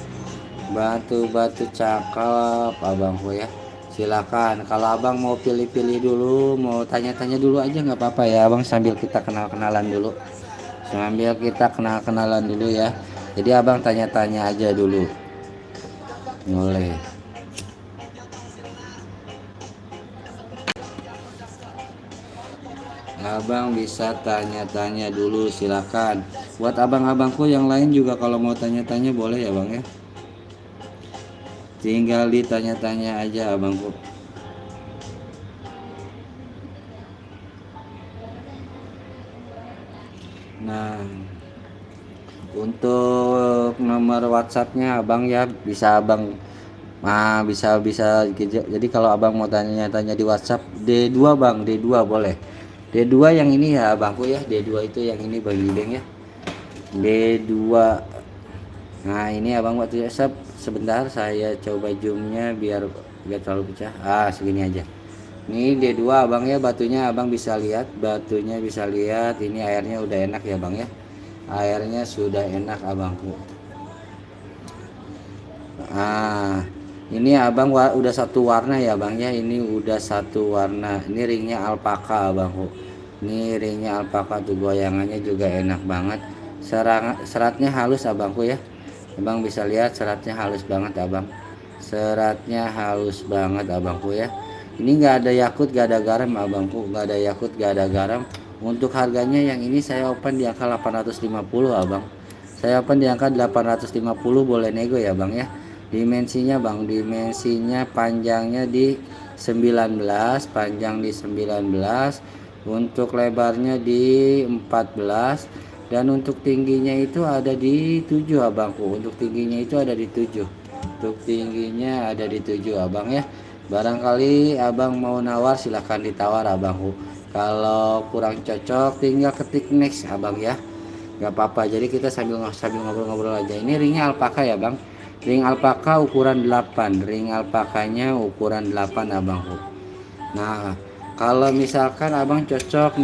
batu-batu cakep abangku ya. Silakan kalau abang mau pilih-pilih dulu, mau tanya-tanya dulu aja nggak apa-apa ya abang, sambil kita kenal-kenalan dulu, sambil kita kenal-kenalan dulu ya. Jadi abang tanya-tanya aja dulu, boleh. Abang bisa tanya-tanya dulu, silakan. Buat abang-abangku yang lain juga kalau mau tanya-tanya boleh ya bang ya, tinggal ditanya-tanya aja abangku. Nah untuk nomor WhatsAppnya abang ya, bisa abang bisa jadi kalau abang mau tanya-tanya di WhatsApp D2 bang, D2 boleh, D2 yang ini ya abangku ya, D2 itu yang ini bang Gideng ya, D2. Nah ini abang waktu WhatsApp, sebentar saya coba zoomnya biar gak terlalu pecah. Segini aja. Ini D2 abang ya, batunya abang bisa lihat, batunya bisa lihat. Ini airnya udah enak ya bang ya, airnya sudah enak abangku. Ini abang udah satu warna ya bang ya, ini udah satu warna. Ini ringnya alpaka abangku, ini ringnya alpaka tuh, goyangannya juga enak banget. Seratnya halus abangku ya, abang bisa lihat seratnya halus banget abang, seratnya halus banget abangku ya. Ini enggak ada yakut, enggak ada garam abangku, enggak ada yakut, enggak ada garam. Untuk harganya yang ini saya open di angka 850 abang, saya open di angka 850, boleh nego ya bang ya. Dimensinya bang, dimensinya panjangnya di 19, panjang di 19, untuk lebarnya di 14, dan untuk tingginya itu ada di 7 abangku, untuk tingginya itu ada di 7, untuk tingginya ada di 7 abang ya. Barangkali abang mau nawar silahkan ditawar abangku, kalau kurang cocok tinggal ketik next abang ya, nggak apa-apa. Jadi kita sambil ngobrol-ngobrol aja. Ini ringnya alpaka ya bang, ring alpaka ukuran 8, ring alpakanya ukuran 8 abangku. Nah kalau misalkan abang cocok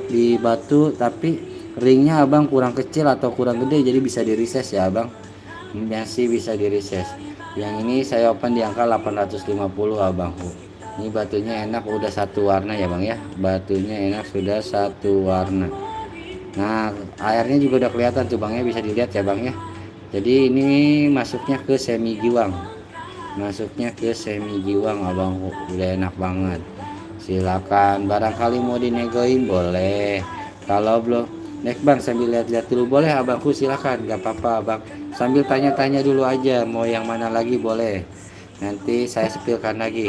di batu tapi ringnya abang kurang kecil atau kurang gede, jadi bisa di reses ya abang, masih bisa di reses. Yang ini saya open di angka 850 abangku. Ini batunya enak, udah satu warna ya bang ya, batunya enak sudah satu warna. Nah airnya juga udah kelihatan tuh bang ya, bisa dilihat ya bang ya. Jadi ini masuknya ke semi giwang, masuknya ke semi giwang abang, udah enak banget. silakan. Barangkali mau dinegoin boleh. Kalau belum, nek bang sambil lihat-lihat dulu boleh abangku, silakan, gak apa-apa abang. Sambil tanya-tanya dulu aja mau yang mana lagi boleh. Nanti saya sepilkan lagi.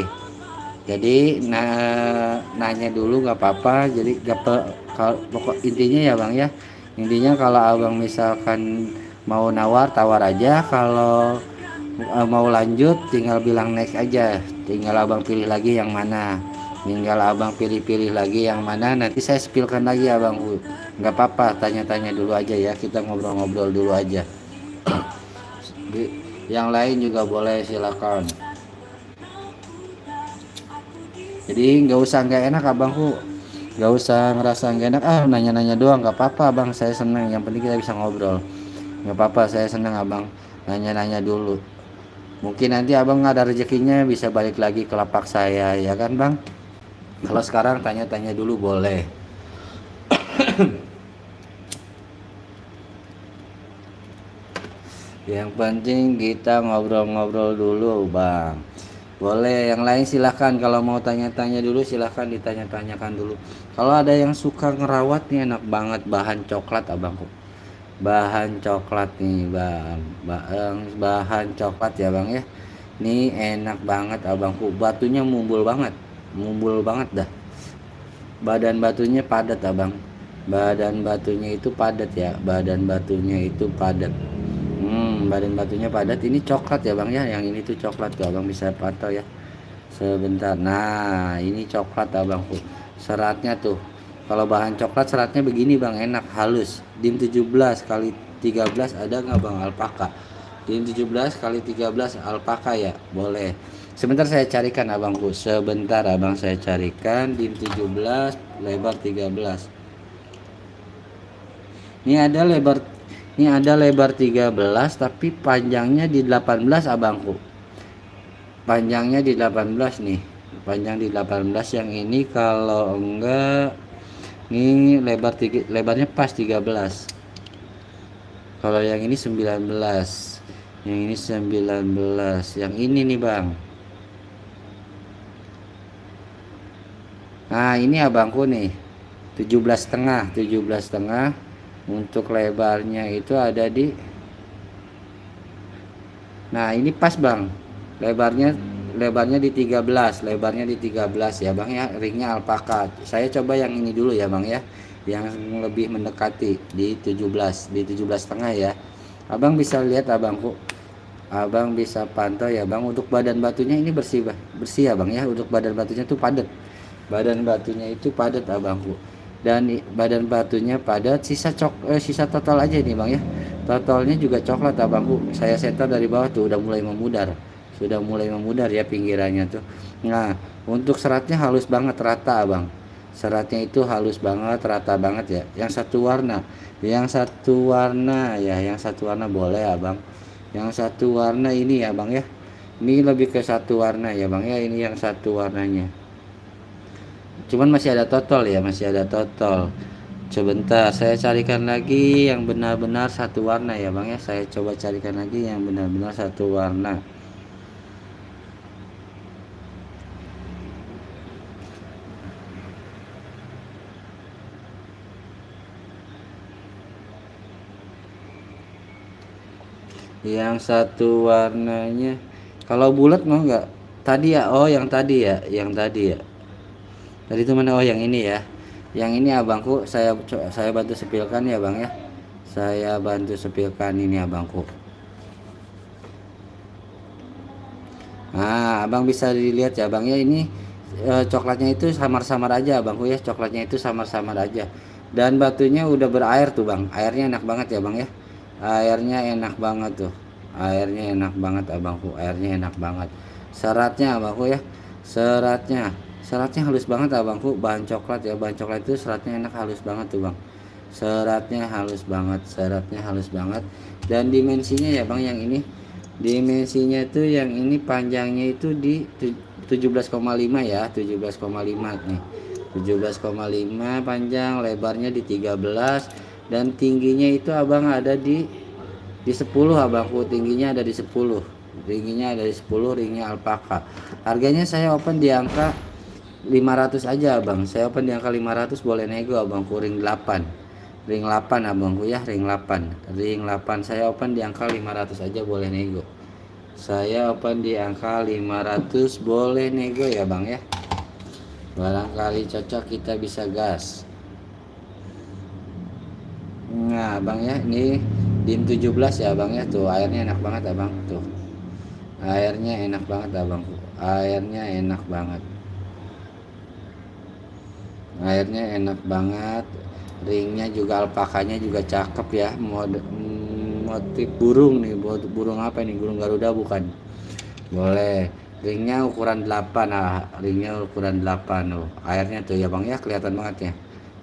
Jadi nanya dulu nggak apa-apa. Jadi pokok intinya ya bang ya. Intinya kalau abang misalkan mau nawar, tawar aja. Kalau mau lanjut tinggal bilang next aja. Tinggal abang pilih lagi yang mana. Tinggal abang pilih-pilih lagi yang mana. Nanti saya sepilkan lagi abang. Nggak apa-apa, tanya-tanya dulu aja ya. Kita ngobrol-ngobrol dulu aja. Yang lain juga boleh, silakan. Jadi nggak usah nggak enak abangku, nggak usah ngerasa nggak enak, nanya-nanya doang, nggak apa-apa abang, saya senang, yang penting kita bisa ngobrol. Nggak apa-apa, saya senang abang nanya-nanya dulu. Mungkin nanti abang ada rezekinya bisa balik lagi ke lapak saya, ya kan bang? Kalau sekarang tanya-tanya dulu boleh. Yang penting kita ngobrol-ngobrol dulu bang. Boleh, yang lain silahkan. Kalau mau tanya-tanya dulu silahkan ditanya-tanyakan dulu. Kalau ada yang suka ngerawat nih, enak banget bahan coklat abangku. Bahan coklat nih bang, bahan coklat ya bang ya. Ini enak banget abangku, batunya mumbul banget dah. Badan batunya padat abang. Badan batunya itu padat ya, badan batunya itu padat. Badan batunya padat. Ini coklat ya bang ya, yang ini tuh coklat tuh abang bisa pantau ya sebentar. Nah ini coklat abangku, seratnya tuh. Kalau bahan coklat seratnya begini bang, enak, halus. Dim 17 kali 13 ada nggak bang alpaka? Dim 17 kali 13 alpaka ya, boleh. Sebentar saya carikan abangku, sebentar abang saya carikan. Dim 17 lebar 13. Ini ada lebar 13 tapi panjangnya di 18 abangku. Panjangnya di 18 nih. Panjang di 18, yang ini kalau enggak ini lebarnya pas 13. Kalau yang ini 19. Yang ini 19. Yang ini nih bang. Nah, ini abangku nih. 17,5. Untuk lebarnya itu ada di, nah ini pas bang, lebarnya di 13, lebarnya di 13 ya bang ya. Ringnya alpaka. Saya coba yang ini dulu ya bang ya, yang lebih mendekati di 17 setengah ya. Abang bisa lihat abangku, abang bisa pantau ya bang. Untuk badan batunya ini bersih ya bang ya. Untuk badan batunya tuh padat, badan batunya itu padat abangku. Dan badan batunya padat. Sisa total aja nih bang ya. Totalnya juga coklat abangku. Saya setor dari bawah tuh udah mulai memudar. Sudah mulai memudar ya pinggirannya tuh. Nah untuk seratnya halus banget, rata abang. Seratnya itu halus banget, rata banget ya. Yang satu warna ya, yang satu warna boleh abang. Yang satu warna ini ya bang ya. Ini lebih ke satu warna ya bang ya. Ini yang satu warnanya. Cuman masih ada total ya, masih ada total. Sebentar saya carikan lagi yang benar-benar satu warna ya bang ya. Saya coba carikan lagi yang benar-benar satu warna. Yang satu warnanya, kalau bulat mau nggak tadi ya? Oh yang tadi ya, tadi itu mana? Oh yang ini ya. Yang ini abangku saya bantu sepilkan ya bang ya. Saya bantu sepilkan ini abangku. Nah abang bisa dilihat ya bang ya. Ini coklatnya itu samar-samar aja abangku ya. Coklatnya itu samar-samar aja. Dan batunya udah berair tuh bang. Airnya enak banget ya bang ya. Airnya enak banget tuh. Airnya enak banget abangku. Airnya enak banget. Seratnya abangku ya. Seratnya halus banget abangku. Bahan coklat ya. Bahan coklat itu seratnya enak, halus banget tuh bang. Seratnya halus banget. Dan dimensinya ya bang, yang ini dimensinya tuh yang ini panjangnya itu di 17,5 ya. 17,5 nih. 17,5 panjang, lebarnya di 13, dan tingginya itu abang ada di 10 abangku. Tingginya ada di 10. Ringnya ada di 10, ringnya alpaka. Harganya saya open di angka 500 aja abang, saya open di angka 500 boleh nego abangku. Ring 8 abangku ya, ring 8 saya open di angka 500 aja boleh nego. Saya open di angka 500 boleh nego ya bang ya, barangkali cocok kita bisa gas. Nah bang ya, ini DIM 17 ya bang ya, tuh airnya enak banget abang, tuh airnya enak banget abangku, airnya enak banget, airnya enak banget. Ringnya juga, alpakanya juga cakep ya, motif burung nih, burung apa ini, burung Garuda bukan, boleh. Ringnya ukuran 8, nah ringnya ukuran 8 loh, airnya tuh ya bang ya, kelihatan banget ya.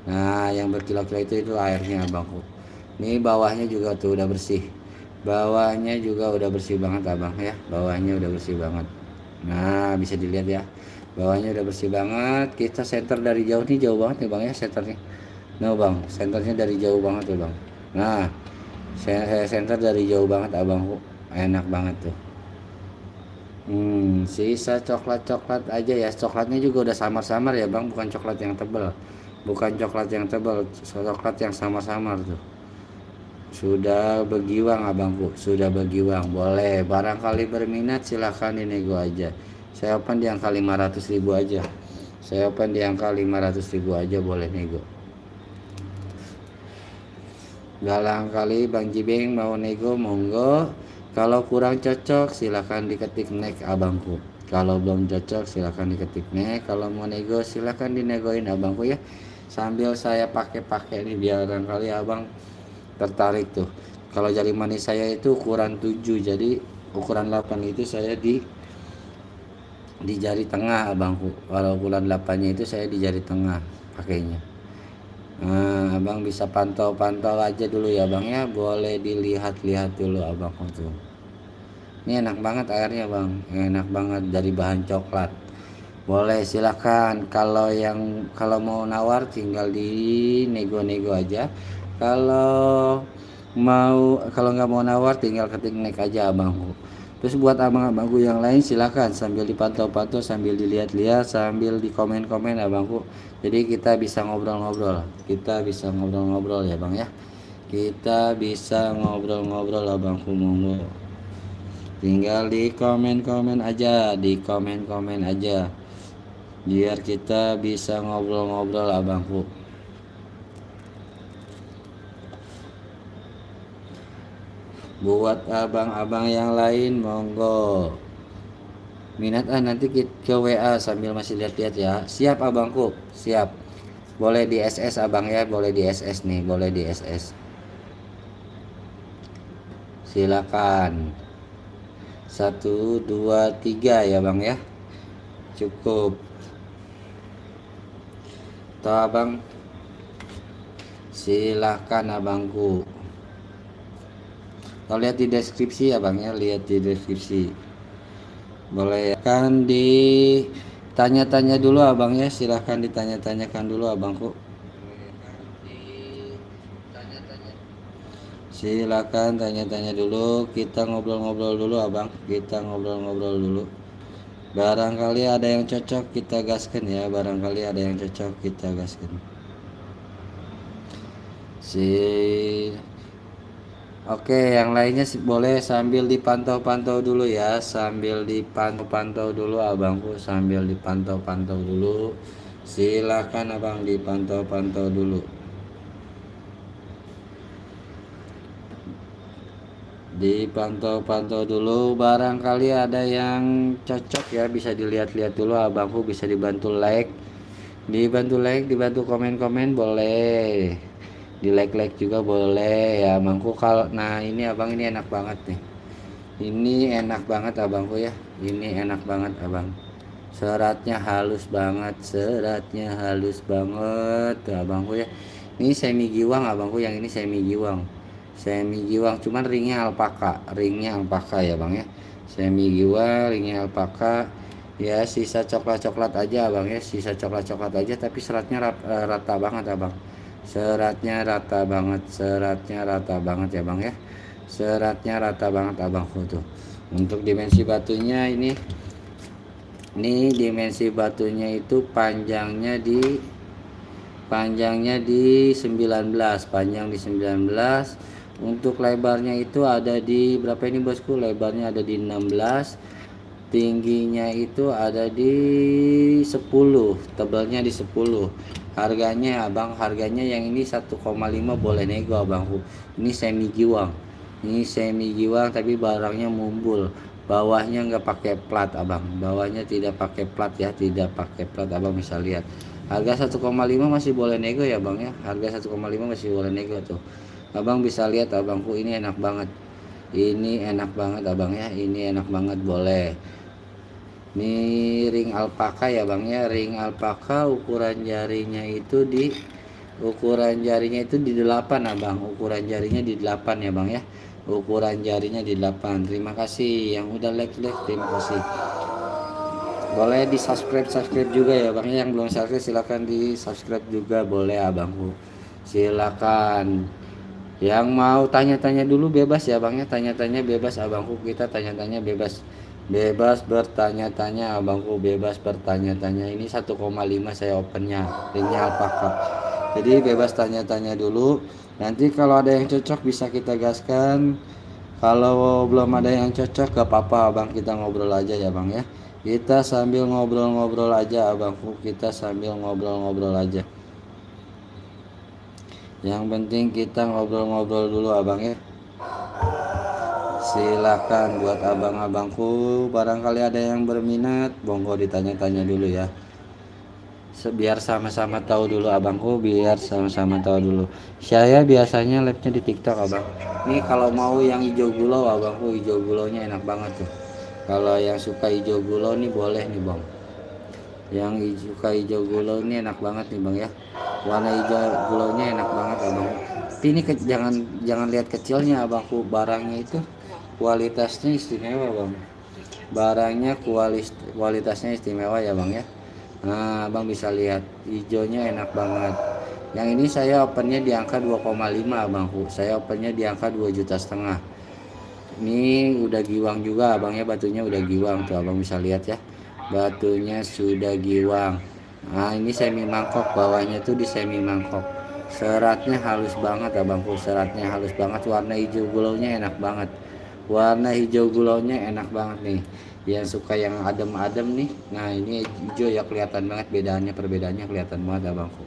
Nah yang berkilau-kilau itu airnya abangku. Ini bawahnya juga tuh udah bersih, bawahnya juga udah bersih banget abang ya, bawahnya udah bersih banget. Nah bisa dilihat ya, bawahnya udah bersih banget. Kita center dari jauh nih, jauh banget nih bang ya senternya. Nah bang, senternya dari jauh banget tuh bang. Nah saya center dari jauh banget abangku, enak banget tuh. Sisa coklat-coklat aja ya, coklatnya juga udah samar-samar ya bang, bukan coklat yang tebal, bukan coklat yang tebal, coklat yang samar-samar tuh. Sudah bergiwang abangku, sudah bergiwang, boleh. Barangkali berminat silahkan dinego aja. Saya open di angka 500.000 aja, saya open di angka 500.000 aja boleh nego. Barangkali Bang Jibeng mau nego, monggo. Kalau kurang cocok silahkan diketik next abangku, kalau belum cocok silahkan diketik next. Kalau mau nego silahkan dinegoin abangku ya, sambil saya pakai nih biar barangkali abang tertarik tuh. Kalau jari manis saya itu ukuran 7, jadi ukuran 8 itu saya di jari tengah abangku. Kalau ukuran 8 nya itu saya di jari tengah pakainya. Nah abang bisa pantau aja dulu ya bang ya, boleh dilihat-lihat dulu abangku tuh. Ini enak banget airnya bang, enak banget, dari bahan coklat. Boleh silakan, kalau mau nawar tinggal di nego-nego aja. Kalau nggak mau nawar tinggal ketik next aja abangku. Terus buat abang-abangku yang lain silakan sambil dipantau-pantau, sambil dilihat-lihat, sambil di komen-komen abangku. Jadi kita bisa ngobrol-ngobrol, ya bang ya. Kita bisa ngobrol-ngobrol abangku, monggo. Tinggal di komen-komen aja, biar kita bisa ngobrol-ngobrol abangku. Buat abang-abang yang lain monggo minat nanti ke WA sambil masih lihat-lihat ya. Siap abangku, siap. Boleh di SS abang ya, boleh di SS nih, boleh di SS. Silakan. 1, 2, 3 ya bang ya, cukup. Toh abang silahkan abangku. Kalau lihat di deskripsi ya bang ya, lihat di deskripsi. Boleh kan ditanya-tanya dulu abang ya, silahkan ditanya-tanyakan dulu abangku. Silakan tanya-tanya dulu, kita ngobrol-ngobrol dulu abang, kita ngobrol-ngobrol dulu. Barangkali ada yang cocok kita gaskan ya, barangkali ada yang cocok kita gaskan. Oke, yang lainnya boleh sambil dipantau-pantau dulu ya, sambil dipantau-pantau dulu abangku, sambil dipantau-pantau dulu. Silakan abang dipantau-pantau dulu. Dipantau-pantau dulu, barangkali ada yang cocok ya, bisa dilihat-lihat dulu abangku, bisa dibantu like, dibantu komen-komen boleh, di like juga boleh ya abangku. Kalau nah ini abang, ini enak banget nih, ini enak banget abangku ya, ini enak banget abang, seratnya halus banget tuh abangku ya. Ini semi giwang abangku, yang ini semi giwang, cuman ringnya alpaka ya bang ya, semi giwang ringnya alpaka ya. Sisa coklat aja abang ya, sisa coklat aja, tapi seratnya rata banget abang, seratnya rata banget ya bang ya, seratnya rata banget abangku tuh. Untuk dimensi batunya ini Ini dimensi batunya itu panjangnya di 19, panjang di 19. Untuk lebarnya itu ada di berapa ini bosku? Lebarnya ada di 16, tingginya itu ada di 10, tebalnya di 10. Harganya abang, harganya yang ini 1,5 boleh nego abangku. Ini semi giwang, tapi barangnya mumbul. Bawahnya nggak pakai plat abang, bawahnya tidak pakai plat ya, tidak pakai plat. Abang bisa lihat harga 1,5 masih boleh nego ya bang ya, harga 1,5 masih boleh nego tuh. Abang bisa lihat abangku, ini enak banget, ini enak banget abang ya, ini enak banget, boleh. Ini ring alpaka ya bang ya, ring alpaka ukuran jarinya itu di 8 abang, ukuran jarinya di 8 ya bang ya, ukuran jarinya di 8. Terima kasih yang udah like, terima kasih. Boleh di subscribe juga ya bang, yang belum subscribe silahkan di subscribe juga boleh abangku, silakan. Yang mau tanya-tanya dulu bebas ya bang ya, tanya-tanya bebas abangku, kita tanya-tanya bebas bertanya-tanya abangku, bebas bertanya-tanya. Ini 1,5 saya opennya, ringnya alpaka, jadi bebas tanya-tanya dulu. Nanti kalau ada yang cocok bisa kita gaskan, kalau belum ada yang cocok gak apa-apa abang, kita ngobrol aja ya bang ya, kita sambil ngobrol-ngobrol aja abangku, kita sambil ngobrol-ngobrol aja. Yang penting kita ngobrol-ngobrol dulu abang ya. Silakan buat abang-abangku, barangkali ada yang berminat, monggo ditanya-tanya dulu ya. Biar sama-sama tahu dulu abangku, biar sama-sama tahu dulu. Saya biasanya live-nya di TikTok abang. Ini kalau mau yang hijau gulau abangku, hijau gulaunya enak banget tuh. Kalau yang suka hijau gulau nih boleh nih bang. Yang suka hijau gulau ini enak banget nih bang ya. Warna hijau gulaunya enak banget abang. Tapi ini jangan lihat kecilnya abangku, barangnya itu kualitasnya istimewa bang. Barangnya kualitasnya istimewa ya bang ya. Nah abang bisa lihat hijaunya enak banget. Yang ini saya opennya di angka 2,5 abangku. Saya opennya di angka 2,5 juta. Ini udah giwang juga abangnya, batunya udah giwang tuh abang bisa lihat ya, batunya sudah giwang. Nah ini semi mangkok, bawahnya tuh di semi mangkok, seratnya halus banget abangku, seratnya halus banget. Warna hijau gulaunya enak banget, warna hijau gulaunya enak banget nih, yang suka yang adem-adem nih. Nah ini hijau ya, kelihatan banget perbedaannya kelihatan banget abangku,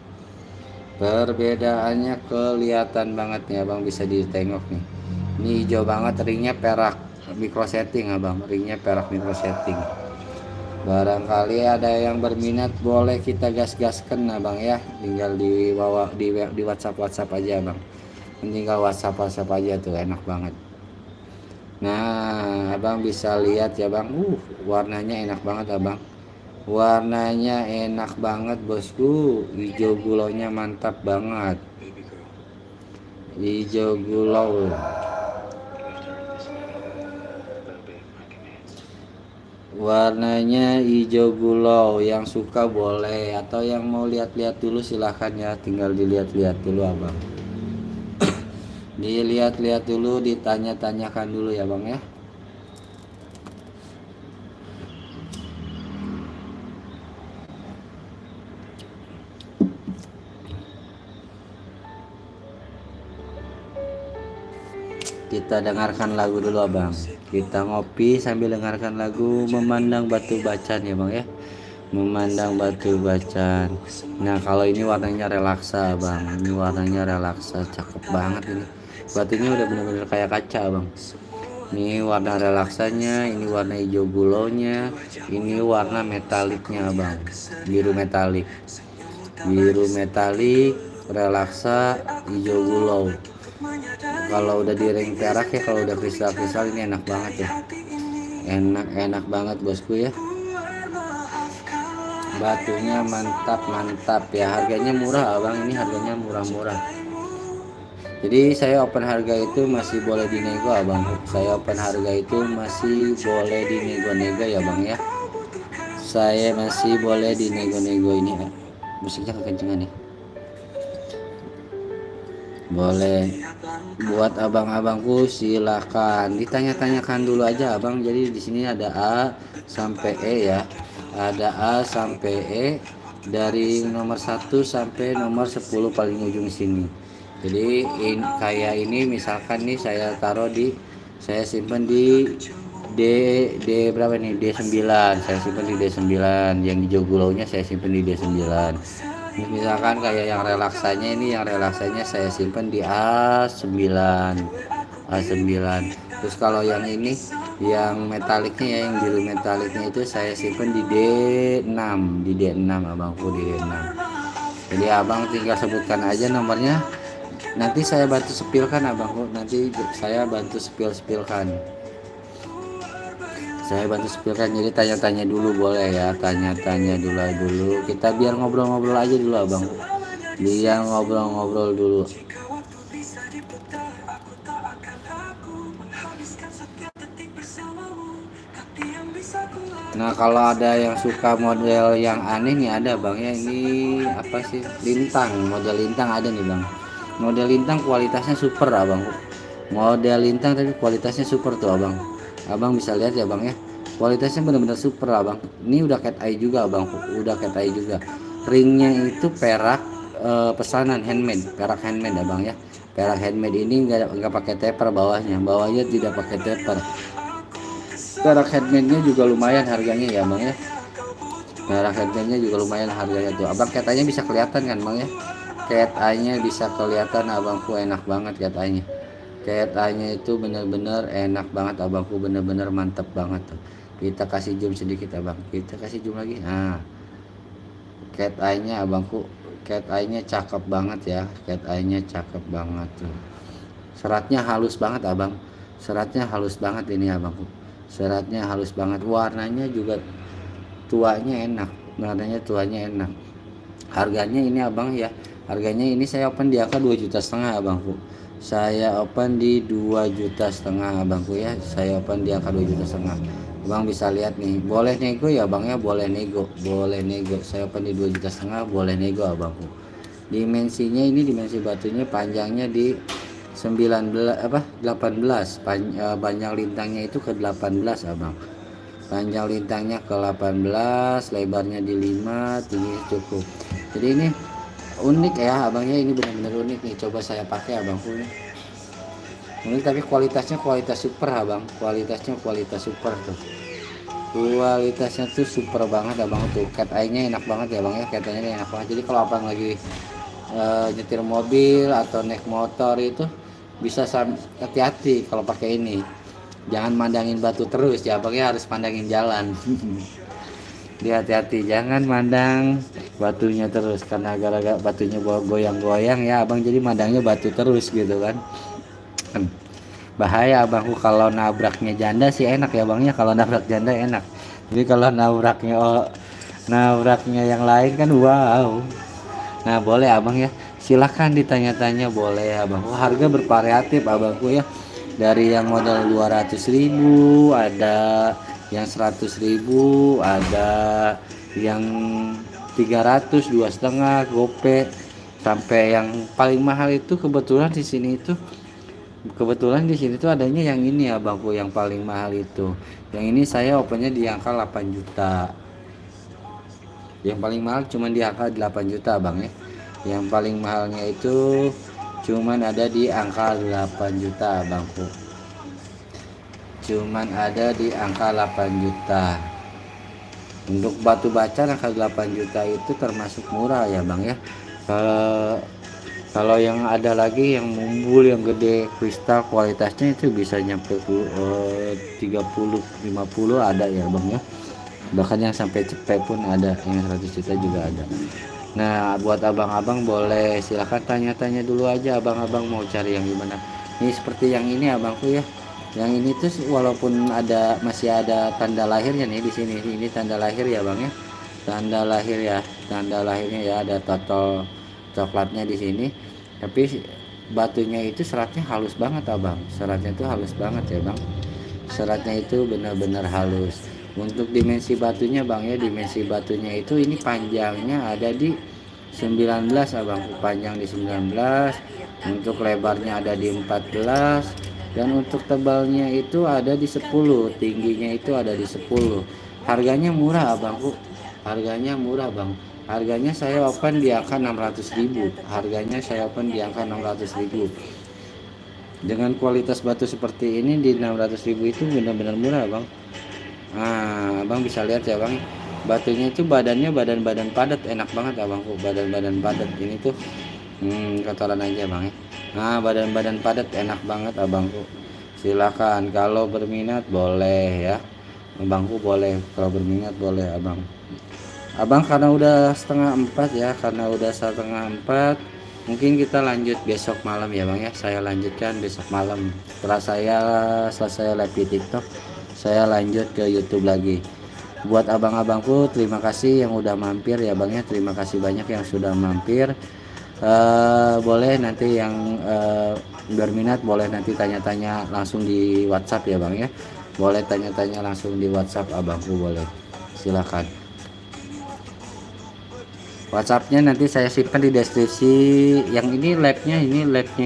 perbedaannya kelihatan banget nih abang, bisa ditengok nih. Ini hijau banget, ringnya perak micro setting abang, ringnya perak micro setting. Barangkali ada yang berminat boleh kita gas-gaskan abang ya, tinggal di WhatsApp aja abang, tinggal WhatsApp aja tuh, enak banget. Nah abang bisa lihat ya bang, warnanya enak banget abang, warnanya enak banget bosku, hijau gulaunya mantap banget, hijau gulau. Warnanya hijau gulau, yang suka boleh, atau yang mau lihat-lihat dulu silahkan ya, tinggal dilihat-lihat dulu abang. Dilihat-lihat dulu, ditanya-tanyakan dulu ya bang ya. Kita dengarkan lagu dulu abang, kita ngopi sambil dengarkan lagu Memandang Batu Bacan ya bang ya, Memandang Batu Bacan. Nah kalau ini warnanya relaksa abang, ini warnanya relaksa, cakep banget ini, batunya udah bener-bener kayak kaca abang. Ini warna relaksanya, ini warna hijau gulaunya, ini warna metaliknya abang, biru metalik, relaksa hijau gulau. Kalau udah di ring perak ya, kalau udah kristal ini enak banget ya, enak banget bosku ya, batunya mantap ya. Harganya murah abang, ini harganya murah. Jadi saya open harga itu masih boleh dinego abang, saya open harga itu masih boleh dinego-nego ya bang ya, saya masih boleh dinego-nego. Ini musiknya kekencengan nih, boleh. Buat abang-abangku silahkan ditanya-tanyakan dulu aja abang. Jadi di sini ada A sampai E ya, ada A sampai E, dari nomor 1 sampai nomor 10 paling ujung sini. Jadi kayak ini misalkan nih saya taruh di, saya simpan di D berapa nih, D9, saya simpan di D9, yang hijau gulaunya saya simpan di D9. Misalkan kayak yang relaksanya ini, yang relaksanya saya simpan di A9. Terus kalau yang ini, yang metaliknya ya, yang biru metaliknya itu saya simpan di D6 abangku, di D6. Jadi abang tinggal sebutkan aja nomornya, nanti saya bantu sepilkan abangku, nanti saya bantu sepilkan. Jadi tanya-tanya dulu boleh ya, tanya-tanya dulu kita, biar ngobrol-ngobrol aja dulu abang, biar ngobrol-ngobrol dulu. Nah kalau ada yang suka model yang aneh nih ada bang ya, ini apa sih, lintang, model lintang ada nih bang. Model lintang kualitasnya super abang, model lintang tapi kualitasnya super tuh abang bisa lihat ya bang ya, kualitasnya benar-benar super abang. Ini udah cat eye juga abang, udah cat eye juga. Ringnya itu perak pesanan handmade, perak handmade abang ya. Perak handmade ini nggak pakai taper, bawahnya tidak pakai taper. Perak handmade-nya juga lumayan harganya ya bang ya. Perak handmade-nya juga lumayan harganya tuh abang. Cat eye-nya bisa kelihatan kan bang ya, cat eye-nya bisa kelihatan abangku, enak banget cat eye-nya. Cat eye-nya itu bener-bener enak banget abangku, bener-bener mantep banget tuh. Kita kasih zoom sedikit abang, kita kasih zoom lagi. Nah cat eye-nya abangku, cat eye-nya cakep banget ya, cat eye-nya cakep banget tuh. Seratnya halus banget abang, seratnya halus banget ini abangku, seratnya halus banget. Warnanya juga tuanya enak, harganya ini abang ya, harganya ini saya open di angka 2,5 juta abangku. Saya open di 2,5 juta abangku ya, saya open di angka 2,5 juta. Abang bisa lihat nih, boleh nego ya bang ya, boleh nego. Saya open di 2,5 juta, boleh nego abangku. Dimensinya ini, dimensi batunya panjangnya di 18, panjang lintangnya itu ke 18 abang. Panjang lintangnya ke 18, lebarnya di 5, tinggi cukup. Jadi ini unik ya abangnya, ini benar-benar unik nih, coba saya pakai abangku nih. Unik tapi kualitas super abang, kualitas super tuh, kualitasnya tuh super banget abang tuh. Cat eye-nya enak banget ya bang ya, cat eye-nya enak banget. Jadi kalau abang lagi nyetir mobil atau naik motor itu bisa hati-hati kalau pakai ini, jangan mandangin batu terus ya abang ya, harus pandangin jalan. Dia hati-hati, jangan mandang batunya terus, karena gara-gara batunya goyang-goyang ya abang, jadi mandangnya batu terus gitu kan. Bahaya abangku, kalau nabraknya janda sih enak ya bangnya, kalau nabrak janda enak, jadi kalau nabraknya yang lain kan wow. Nah boleh abang ya, silahkan ditanya-tanya boleh abang. Harga bervariatif abangku ya, dari yang modal 200.000, ada yang 100.000, ada yang 300, 2,5 gope, sampai yang paling mahal itu kebetulan di sini tuh adanya yang ini abangku, yang paling mahal itu. Yang ini saya opennya di angka 8 juta. Yang paling mahal cuma di angka 8 juta abang ya. Yang paling mahalnya itu cuman ada di angka 8 juta abangku, cuman ada di angka 8 juta. Untuk batu bacan angka 8 juta itu termasuk murah ya bang ya. Kalau yang ada lagi yang mumbul yang gede kristal, kualitasnya itu bisa nyampe 30-50 ada ya bang ya. Bahkan yang sampai cepet pun ada, yang 100 juta juga ada. Nah buat abang-abang boleh silahkan tanya-tanya dulu aja, abang-abang mau cari yang gimana. Ini seperti yang ini abangku ya, yang ini tuh walaupun masih ada tanda lahirnya nih di sini. Ini tanda lahir ya bang ya, tanda lahirnya ya, ada total coklatnya di sini. Tapi batunya itu seratnya halus banget abang, seratnya itu halus banget ya bang, seratnya itu benar-benar halus. Untuk dimensi batunya bang ya, dimensi batunya itu ini panjangnya ada di 19 abang, panjang di 19, untuk lebarnya ada di 14, dan untuk tebalnya itu ada di 10, tingginya itu ada di 10. Harganya murah abangku, harganya murah bang. Harganya saya open di angka 600.000. Harganya saya open di angka 600.000. Dengan kualitas batu seperti ini di 600.000 itu benar-benar murah bang. Nah, abang bisa lihat ya bang, batunya itu badannya badan-badan padat, enak banget abangku. Badan-badan padat ini tuh kotoran aja bang ya. Nah, badan-badan padat enak banget abangku. Silakan kalau berminat boleh ya abangku, boleh kalau berminat boleh abang. Abang karena udah 3:30 ya, karena udah 3:30, mungkin kita lanjut besok malam ya bang ya. Saya lanjutkan besok malam setelah saya selesai live di TikTok, saya lanjut ke YouTube lagi. Buat abang-abangku terima kasih yang udah mampir ya bang ya, terima kasih banyak yang sudah mampir. Boleh nanti yang berminat boleh nanti tanya-tanya langsung di WhatsApp ya bang ya, boleh tanya-tanya langsung di WhatsApp abangku, boleh silakan. WhatsAppnya nanti saya simpan di deskripsi. Yang ini live-nya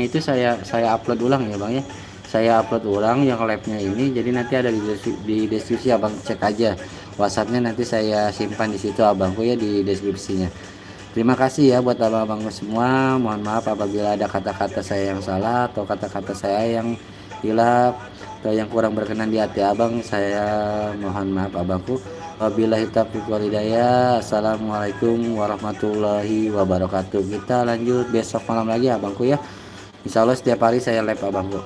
itu saya upload ulang ya bang ya, saya upload ulang yang live-nya ini, jadi nanti ada di deskripsi abang cek aja. WhatsAppnya nanti saya simpan di situ abangku ya, di deskripsinya. Terima kasih ya buat abang-abang semua. Mohon maaf apabila ada kata-kata saya yang salah atau kata-kata saya yang hilaf atau yang kurang berkenan di hati abang, saya mohon maaf abangku. Wabillahi taufiq wal hidayah. Assalamualaikum warahmatullahi wabarakatuh. Kita lanjut besok malam lagi abangku ya. Insya Allah setiap hari saya live abangku.